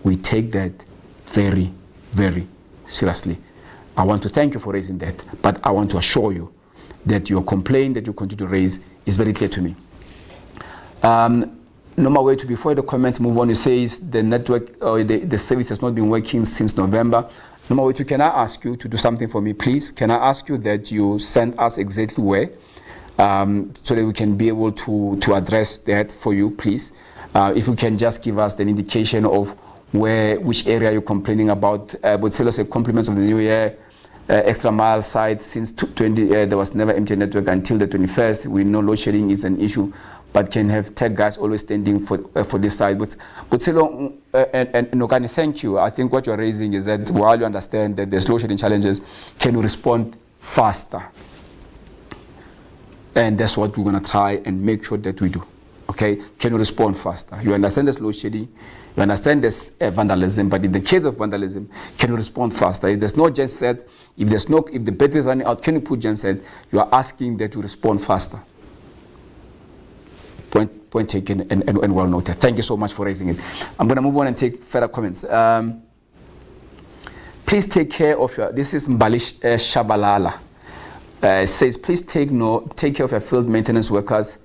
We take that very, very seriously. I want to thank you for raising that, but I want to assure you that your complaint that you continue to raise is very clear to me. Normal way to, before the comments move on, you say the network or the service has not been working since November. Normal way to, can I ask you to do something for me, please? Can I ask you that you send us exactly where, so that we can be able to address that for you, please? If you can just give us an indication of which area you're complaining about. But tell us a compliments of the new year. Extra mile site since 20, there was never MTN network until the 21st. We know load shedding is an issue, but can have tech guys always standing for this side. But Silo and Nogani, thank you. I think what you're raising is that while you understand that there's load shedding challenges, can you respond faster? And that's what we're going to try and make sure that we do. Okay? Can you respond faster? You understand there's load shedding, you understand there's vandalism, but in the case of vandalism, can you respond faster? If there's no genset, if the battery is running out, can you put genset? You are asking that you respond faster. Point taken and well noted. Thank you so much for raising it. I'm going to move on and take further comments. Please take care of your, this is Mbalish Shabalala. Says, please take care of your field maintenance workers.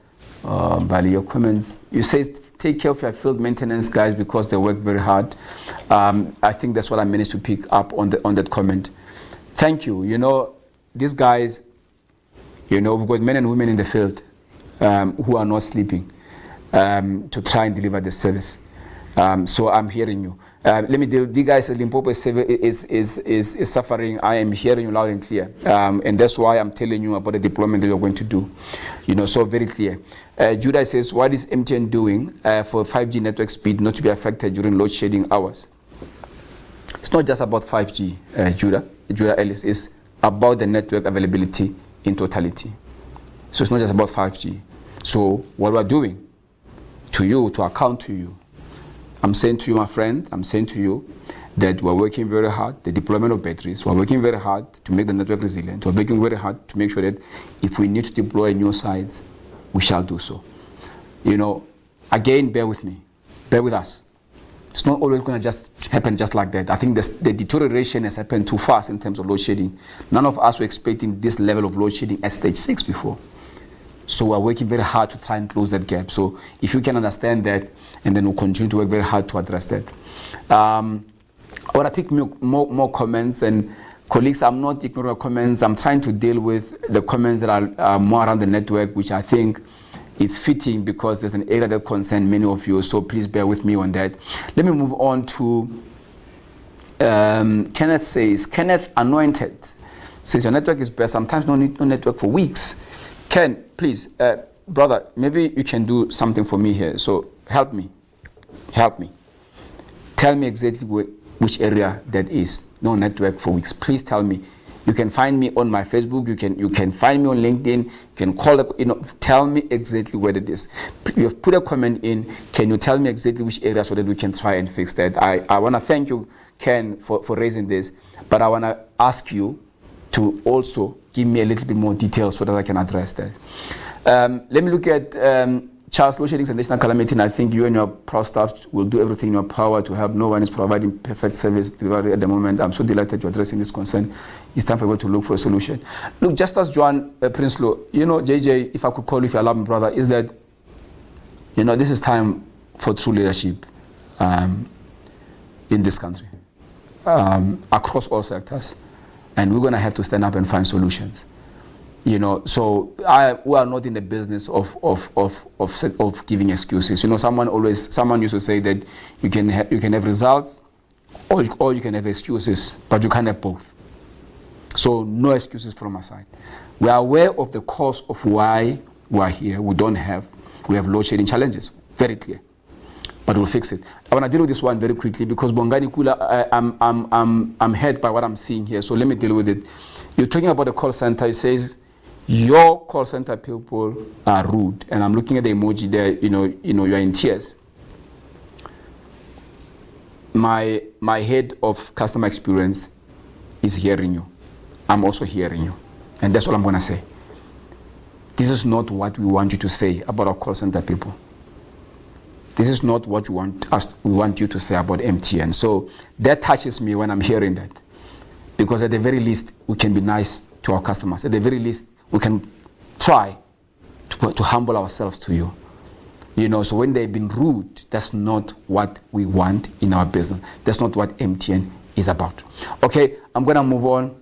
Bali, your comments, you say take care of your field maintenance guys because they work very hard. I think that's what I managed to pick up on that comment. Thank you. You know, these guys, you know, we've got men and women in the field. who are not sleeping to try and deliver the service. So I'm hearing you. Let me deal. The guys at Limpopo is suffering. I am hearing you loud and clear, and that's why I'm telling you about the deployment that you're going to do. So very clear. Judah says, what is MTN doing for 5G network speed not to be affected during load shedding hours? It's not just about 5G, Judah Ellis. It's about the network availability in totality. So it's not just about 5G. So what we're doing to you, to account to you, I'm saying to you, my friend, I'm saying to you that we're working very hard, the deployment of batteries, we're working very hard to make the network resilient, we're working very hard to make sure that if we need to deploy new sites, we shall do so. Again, bear with me, bear with us. It's not always going to just happen just like that. I think the deterioration has happened too fast in terms of load shedding. None of us were expecting this level of load shedding at stage 6 before. So we're working very hard to try and close that gap. So if you can understand that, and then we'll continue to work very hard to address that. I want to pick more comments, and colleagues, I'm not ignoring comments. I'm trying to deal with the comments that are more around the network, which I think is fitting because there's an area that concerns many of you. So please bear with me on that. Let me move on to Kenneth says, Kenneth Anointed says, your network is best. Sometimes no network for weeks. Ken, please, brother, maybe you can do something for me here. So help me. Tell me exactly which area that is. No network for weeks. Please tell me. You can find me on my Facebook. You can find me on LinkedIn. You can call. Tell me exactly where it is. You have put a comment in. Can you tell me exactly which area so that we can try and fix that? I want to thank you, Ken, for raising this, but I want to ask you to also give me a little bit more detail so that I can address that. Let me look at Charles, load shedding is a national calamity, and I think you and your pro staff will do everything in your power to help. No one is providing perfect service delivery at the moment. I'm so delighted you're addressing this concern. It's time for you to look for a solution. Look, just as Joan Prinsloo, JJ, if I could call you, if you allow me, brother, is that, this is time for true leadership in this country, across all sectors. And we're going to have to stand up and find solutions. So we are not in the business of giving excuses. Someone used to say that you can have results or you can have excuses, but you can't have both. So no excuses from my side. We are aware of the cause of why we are here. We have load shedding challenges, very clear. But we'll fix it. I want to deal with this one very quickly because Bongani Kula, I'm hurt by what I'm seeing here. So let me deal with it. You're talking about the call center. It says your call center people are rude, and I'm looking at the emoji there. You're in tears. My head of customer experience is hearing you. I'm also hearing you, and that's all I'm going to say. This is not what we want you to say about our call center people. This is not what we want you to say about MTN. So that touches me when I'm hearing that. Because at the very least, we can be nice to our customers. At the very least, we can try to humble ourselves to you. So when they've been rude, that's not what we want in our business. That's not what MTN is about. Okay, I'm going to move on.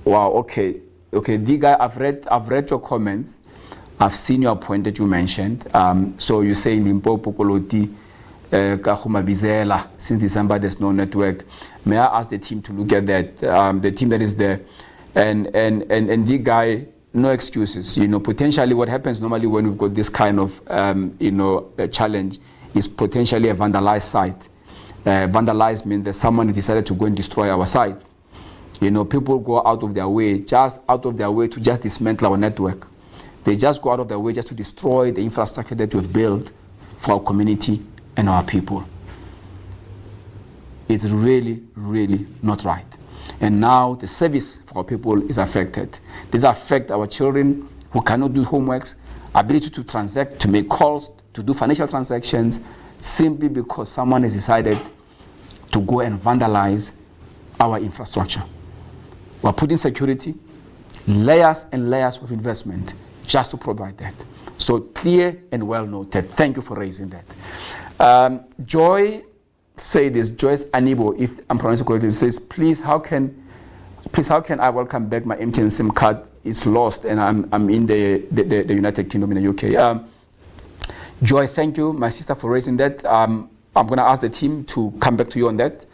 Wow, okay. Okay, Diga, I've read your comments. I've seen your point that you mentioned. So you say Limpopo, Koloti, Kahumabizela, since December there's no network. May I ask the team to look at that, the team that is there, and the guy, no excuses. Potentially what happens normally when we've got this kind of, a challenge is potentially a vandalized site. Vandalized means that someone decided to go and destroy our site. People go out of their way to just dismantle our network. They just go out of their way just to destroy the infrastructure that we've built for our community and our people. It's really, really not right. And now the service for our people is affected. This affects our children who cannot do homeworks, ability to transact, to make calls, to do financial transactions, simply because someone has decided to go and vandalize our infrastructure. We're putting security, layers and layers of investment just to provide that. So clear and well noted. Thank you for raising that. Joy say this, Joyce Anibo, if I'm pronouncing correctly, says, please, how can Please, how can I welcome back my MTN SIM card? It's lost, and I'm in the United Kingdom, in the UK. Joy, thank you, my sister, for raising that. I'm going to ask the team to come back to you on that.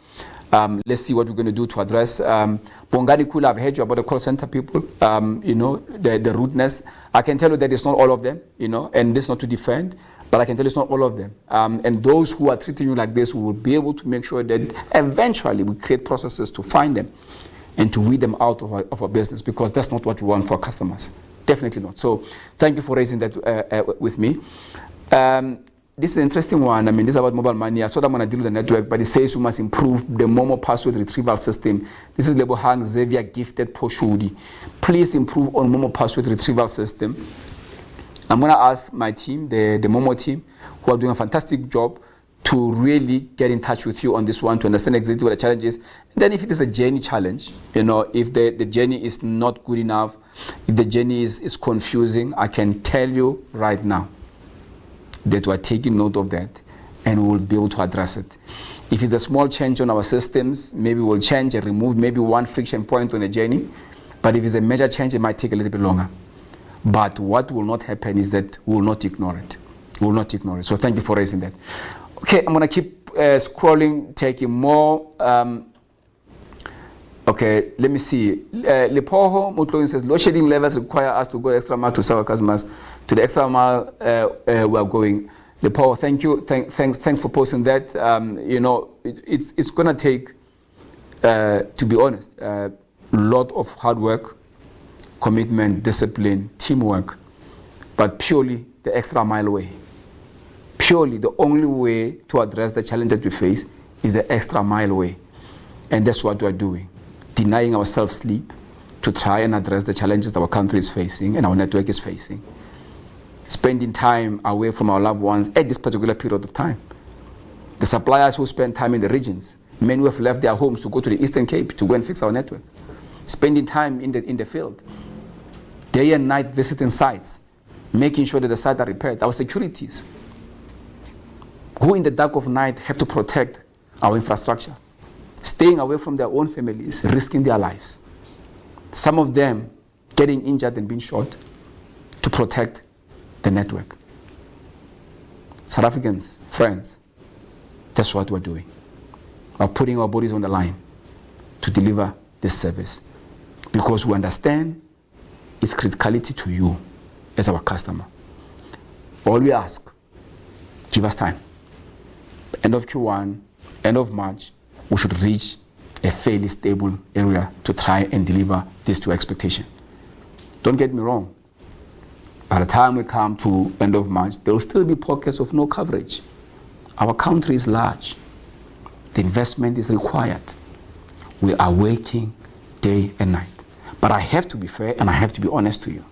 Let's see what we're going to do to address. Bongani Kula, I've heard you about the call center people, the rudeness. I can tell you that it's not all of them, and this is not to defend, but I can tell you it's not all of them. And those who are treating you like this, we will be able to make sure that eventually we create processes to find them and to weed them out of our business, because that's not what we want for our customers. Definitely not. So thank you for raising that with me. This is an interesting one. I mean, this is about mobile money. I thought I'm going to deal with the network, but it says we must improve the Momo password retrieval system. This is Lebohang Xavier Gifted Poshudi. Please improve on Momo password retrieval system. I'm going to ask my team, the Momo team, who are doing a fantastic job, to really get in touch with you on this one, to understand exactly what the challenge is. And then if it is a journey challenge, if the journey is not good enough, if the journey is confusing, I can tell you right now that we are taking note of that, and we will be able to address it. If it's a small change on our systems, maybe we'll change and remove maybe one friction point on the journey. But if it's a major change, it might take a little bit longer. But what will not happen is that we will not ignore it. We will not ignore it. So thank you for raising that. Okay, I'm going to keep scrolling, taking more. Okay, let me see. Lepoho Mutloin says, load shedding levels require us to go extra mile to serve our customers. To the extra mile we are going. Lepoho, thank you. Thanks for posting that. It's going to take, to be honest, a lot of hard work, commitment, discipline, teamwork, but purely the extra mile way. Purely the only way to address the challenge that we face is the extra mile way. And that's what we're doing. Denying ourselves sleep to try and address the challenges that our country is facing and our network is facing. Spending time away from our loved ones at this particular period of time. The suppliers who spend time in the regions, men who have left their homes to go to the Eastern Cape to go and fix our network. Spending time in the field, day and night visiting sites, making sure that the sites are repaired. Our securities, who in the dark of night have to protect our infrastructure, staying away from their own families, risking their lives. Some of them getting injured and being shot to protect the network. South Africans, friends, that's what we're doing. We're putting our bodies on the line to deliver this service, because we understand its criticality to you as our customer. All we ask, give us time. End of Q1, end of March, we should reach a fairly stable area to try and deliver this to expectation. Don't get me wrong. By the time we come to end of March, there will still be pockets of no coverage. Our country is large. The investment is required. We are working day and night. But I have to be fair and I have to be honest to you.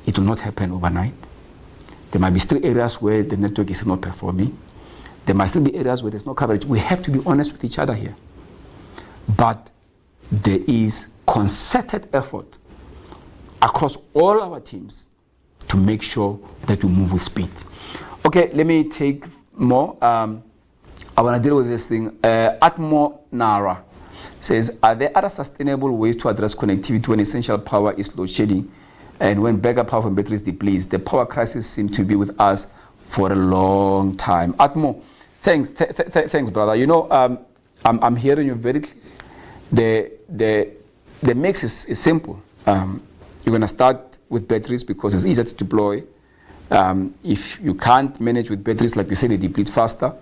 It will not happen overnight. There might be still areas where the network is not performing. There might still be areas where there's no coverage. We have to be honest with each other here. But there is concerted effort across all our teams to make sure that we move with speed. Okay, let me take more. I want to deal with this thing. Atmo Nara says, are there other sustainable ways to address connectivity when essential power is load shedding and when backup power from batteries depletes? The power crisis seems to be with us for a long time. Atmo, thanks, brother. I'm hearing you very clearly. The mix is simple. You're going to start with batteries because it's easier to deploy. If you can't manage with batteries, like you said, they deplete faster.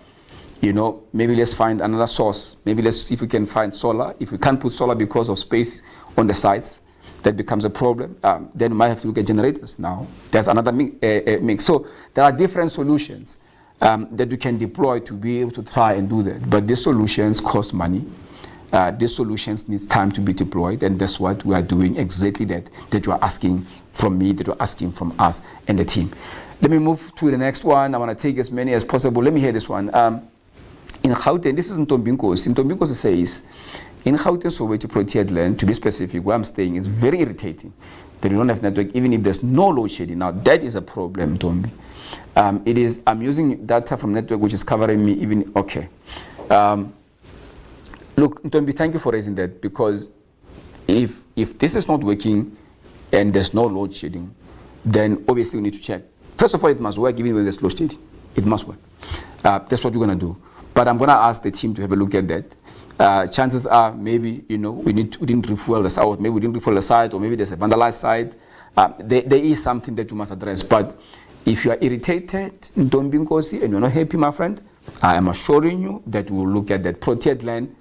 Maybe let's find another source. Maybe let's see if we can find solar. If we can't put solar because of space on the sites, that becomes a problem. Then we might have to look at generators now. There's another mix. So there are different solutions that we can deploy to be able to try and do that. But these solutions cost money. These solutions need time to be deployed, and that's what we are doing, exactly that you are asking from me, that you're asking from us and the team. Let me move to the next one. I want to take as many as possible. Let me hear this one. In Gauteng, this is in Ntombinkosi. Ntombinkosi says, in Gauteng, Soweto, Proteas land, to be specific, where I'm staying, is very irritating that you don't have network, even if there's no load shedding. Now, that is a problem, Tombi. I'm using data from network, which is covering me even, okay. Look, Ntombi, thank you for raising that, because if this is not working and there's no load shedding, then obviously we need to check. First of all, it must work even when there's load shedding. It must work. That's what we're going to do. But I'm going to ask the team to have a look at that. Chances are maybe, we didn't refuel the site, or maybe we didn't refuel the site, or maybe there's a vandalized site. There is something that you must address. But if you are irritated, don't be ngosi, and you're not happy, my friend, I am assuring you that we'll look at that. Protect land.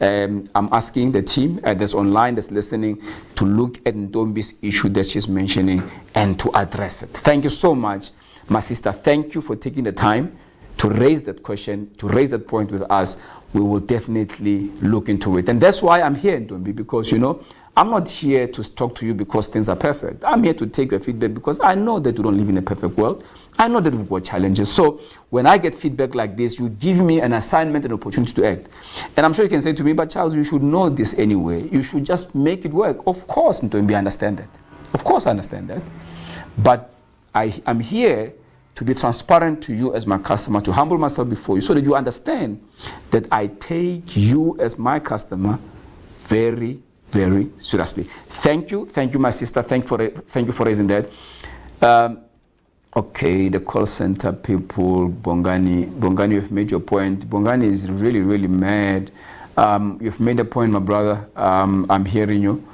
I'm asking the team that's online, that's listening, to look at Ntombi's issue that she's mentioning and to address it. Thank you so much, my sister. Thank you for taking the time to raise that question, to raise that point with us. We will definitely look into it. And that's why I'm here, Ntombi, because, I'm not here to talk to you because things are perfect. I'm here to take your feedback because I know that we don't live in a perfect world. I know that we've got challenges. So when I get feedback like this, you give me an assignment, an opportunity to act. And I'm sure you can say to me, but Charles, you should know this anyway. You should just make it work. Of course, Ntombi, I understand that. Of course, I understand that. But I'm here to be transparent to you as my customer, to humble myself before you so that you understand that I take you as my customer very, very seriously. Thank you, my sister. Thank you for raising that. Okay, the call center people, Bongani, you've made your point. Bongani is really, really mad. You've made a point, my brother. I'm hearing you.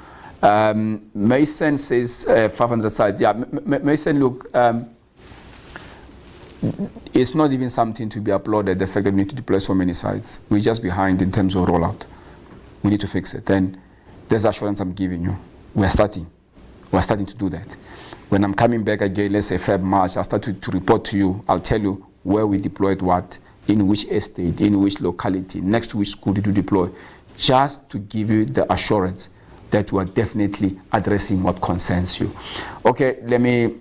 Mason says 500 sites. Yeah, Mason, look, it's not even something to be applauded, the fact that we need to deploy so many sites. We're just behind in terms of rollout. We need to fix it. And there's assurance I'm giving you. We're starting to do that. When I'm coming back again, let's say Feb, March, I'll start to report to you. I'll tell you where we deployed what, in which estate, in which locality, next to which school did you deploy, just to give you the assurance that we are definitely addressing what concerns you. Okay, let me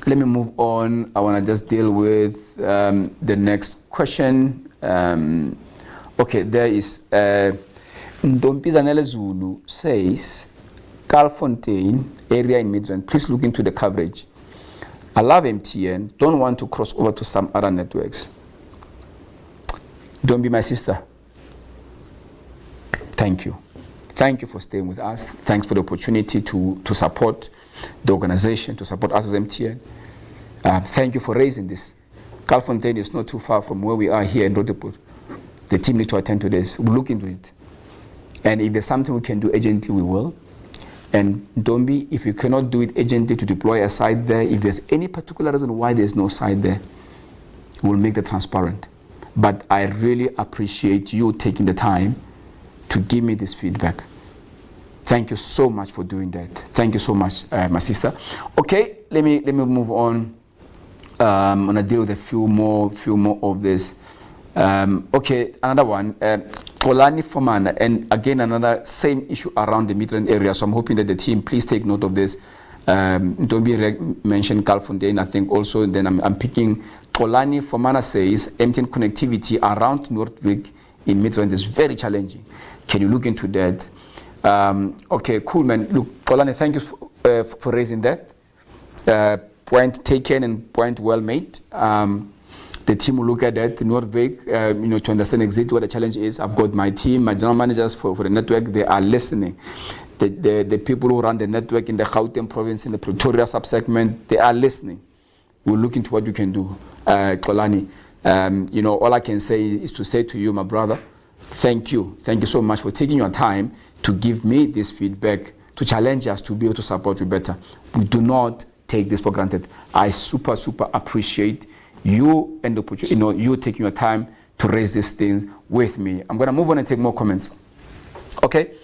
move on. I want to just deal with the next question. Okay, there is Ntompizanele Zulu says, Carlfontein area in Midrand, please look into the coverage. I love MTN, don't want to cross over to some other networks. Don't be my sister. Thank you. Thank you for staying with us. Thanks for the opportunity to support the organization, to support us as MTN. Thank you for raising this. Carlfontein is not too far from where we are here in Rotterdam. The team need to attend to this. We'll look into it. And if there's something we can do urgently, we will. And Ntombi, if you cannot do it urgently to deploy a site there, if there's any particular reason why there's no site there, we'll make that transparent. But I really appreciate you taking the time to give me this feedback. Thank you so much for doing that. Thank you so much, my sister. Okay, let me move on. I'm gonna deal with a few more of this. Okay, another one. Polani Fomana, and again another same issue around the Midrand area. So I'm hoping that the team please take note of this. Don't be mentioned Carlfontein, I think also. Then I'm picking Polani Fomana says MTN connectivity around Noordwijk in Midrand is very challenging. Can you look into that? Okay, cool, man. Look, Polani, thank you for raising that. Point taken and point well made. The team will look at that, Noordwijk, to understand exactly what the challenge is. I've got my team, my general managers for the network. They are listening. The people who run the network in the Gauteng province, in the Pretoria subsegment, they are listening. We'll look into what you can do, Kolani. All I can say is to say to you, my brother, thank you. Thank you so much for taking your time to give me this feedback, to challenge us to be able to support you better. We do not take this for granted. I super appreciate you and the opportunity, you taking your time to raise these things with me. I'm going to move on and take more comments. Okay.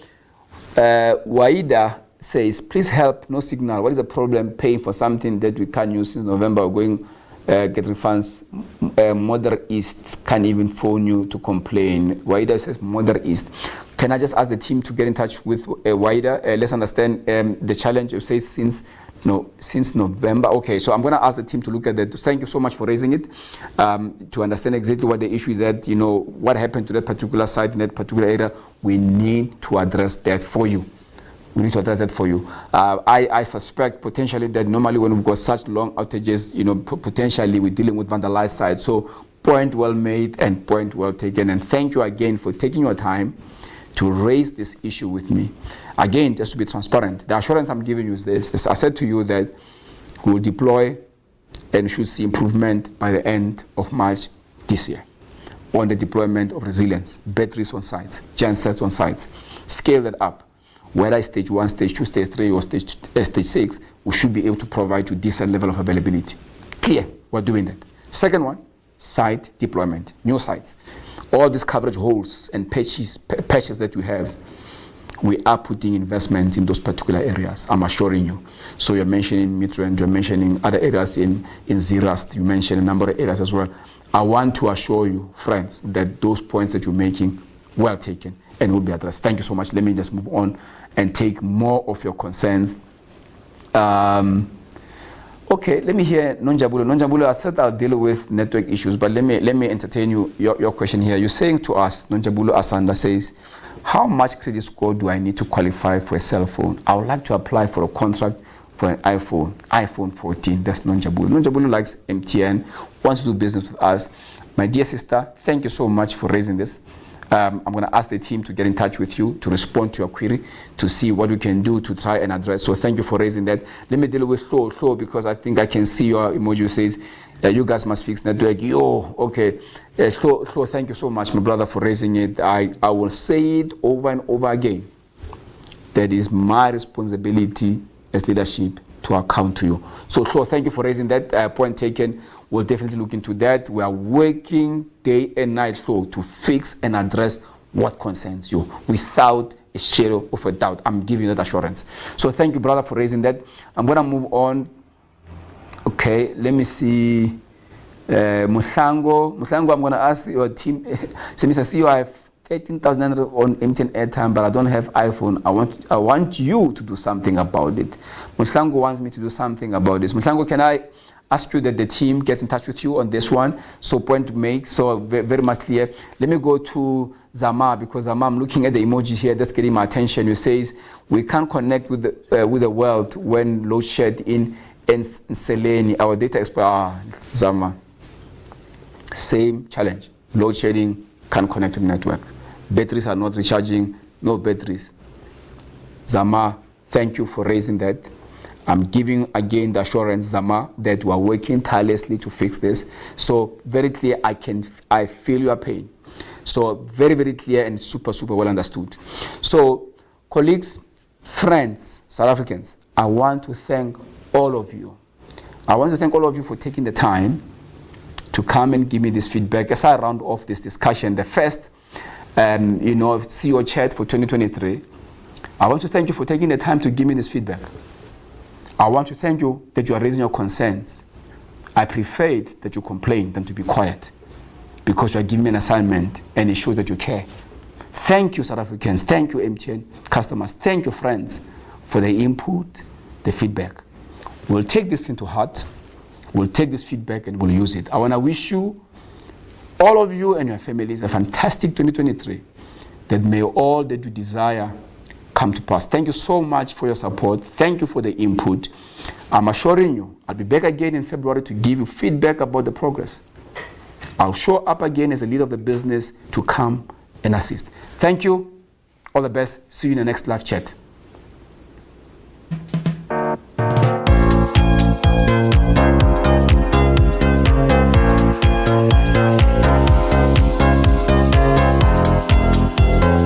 Waida says, please help, no signal. What is the problem paying for something that we can't use since November? We're going get refunds. Mother East can't even phone you to complain. Waida says, Mother East. Can I just ask the team to get in touch with Waida? Let's understand the challenge. You say since November. Okay, so I'm going to ask the team to look at that. Thank you so much for raising it, to understand exactly what the issue is at, what happened to that particular site in that particular area. We need to address that for you. We need to address that for you. I suspect potentially that normally when we've got such long outages, potentially we're dealing with vandalized sites. So point well made and point well taken. And thank you again for taking your time to raise this issue with me. Again, just to be transparent, the assurance I'm giving you is this. As I said to you that we will deploy and should see improvement by the end of March this year on the deployment of resilience, batteries on sites, gensets on sites. Scale that up. Whether it's stage 1, stage 2, stage 3, or stage 6, we should be able to provide you decent level of availability. Clear, we're doing that. Second one, site deployment, new sites. All these coverage holes and patches that we have, we are putting investment in those particular areas, I'm assuring you. So you're mentioning Midrand, you're mentioning other areas in Zerast, you mentioned a number of areas as well. I want to assure you, friends, that those points that you're making, well taken, and will be addressed. Thank you so much. Let me just move on and take more of your concerns. Okay, let me hear Nonjabulo. Nonjabulo, I said I'll deal with network issues, but let me entertain your question here. You're saying to us, Nonjabulo Asanda says, how much credit score do I need to qualify for a cell phone? I would like to apply for a contract for an iPhone 14. That's Nonjabulo. Nonjabulo likes MTN, wants to do business with us. My dear sister, thank you so much for raising this. I'm going to ask the team to get in touch with you to respond to your query, to see what we can do to try and address. So thank you for raising that. Let me deal with Flo, because I think I can see your emoji says, you guys must fix network. Okay. Flo, thank you so much, my brother, for raising it. I will say it over and over again. That is my responsibility as leadership to account to you. So Flo, thank you for raising that point taken. We'll definitely look into that. We are working day and night, Flo, to fix and address what concerns you without a shadow of a doubt. I'm giving you that assurance. So thank you, brother, for raising that. I'm going to move on. Okay, let me see. Mushango, I'm going to ask your team. So, Mr. CEO, I have 13,000 on MTN airtime, but I don't have iPhone. I want you to do something about it. Mushango wants me to do something about this. Mushango, can I ask you that the team gets in touch with you on this one? So point to make, so very much clear. Let me go to Zama, because Zama, I'm looking at the emojis here, that's getting my attention. You says, we can't connect with the world when load shed in Seleni. Our data expert, Zama. Same challenge. Load shedding, can't connect to the network. Batteries are not recharging, no batteries. Zama, thank you for raising that. I'm giving again the assurance, Zama, that we are working tirelessly to fix this. So very clear, I feel your pain. So very, very clear and super well understood. So colleagues, friends, South Africans, I want to thank all of you. I want to thank all of you for taking the time to come and give me this feedback. As I round off this discussion, the first CEO Chat for 2023, I want to thank you for taking the time to give me this feedback. I want to thank you that you are raising your concerns. I prefer it that you complain than to be quiet, because you are giving me an assignment and it shows that you care. Thank you, South Africans. Thank you, MTN customers. Thank you, friends, for the input, the feedback. We'll take this into heart. We'll take this feedback and we'll use it. I want to wish you, all of you and your families, a fantastic 2023, that may all that you desire come to pass. Thank you so much for your support. Thank you for the input. I'm assuring you, I'll be back again in February to give you feedback about the progress. I'll show up again as a leader of the business to come and assist. Thank you. All the best. See you in the next live chat.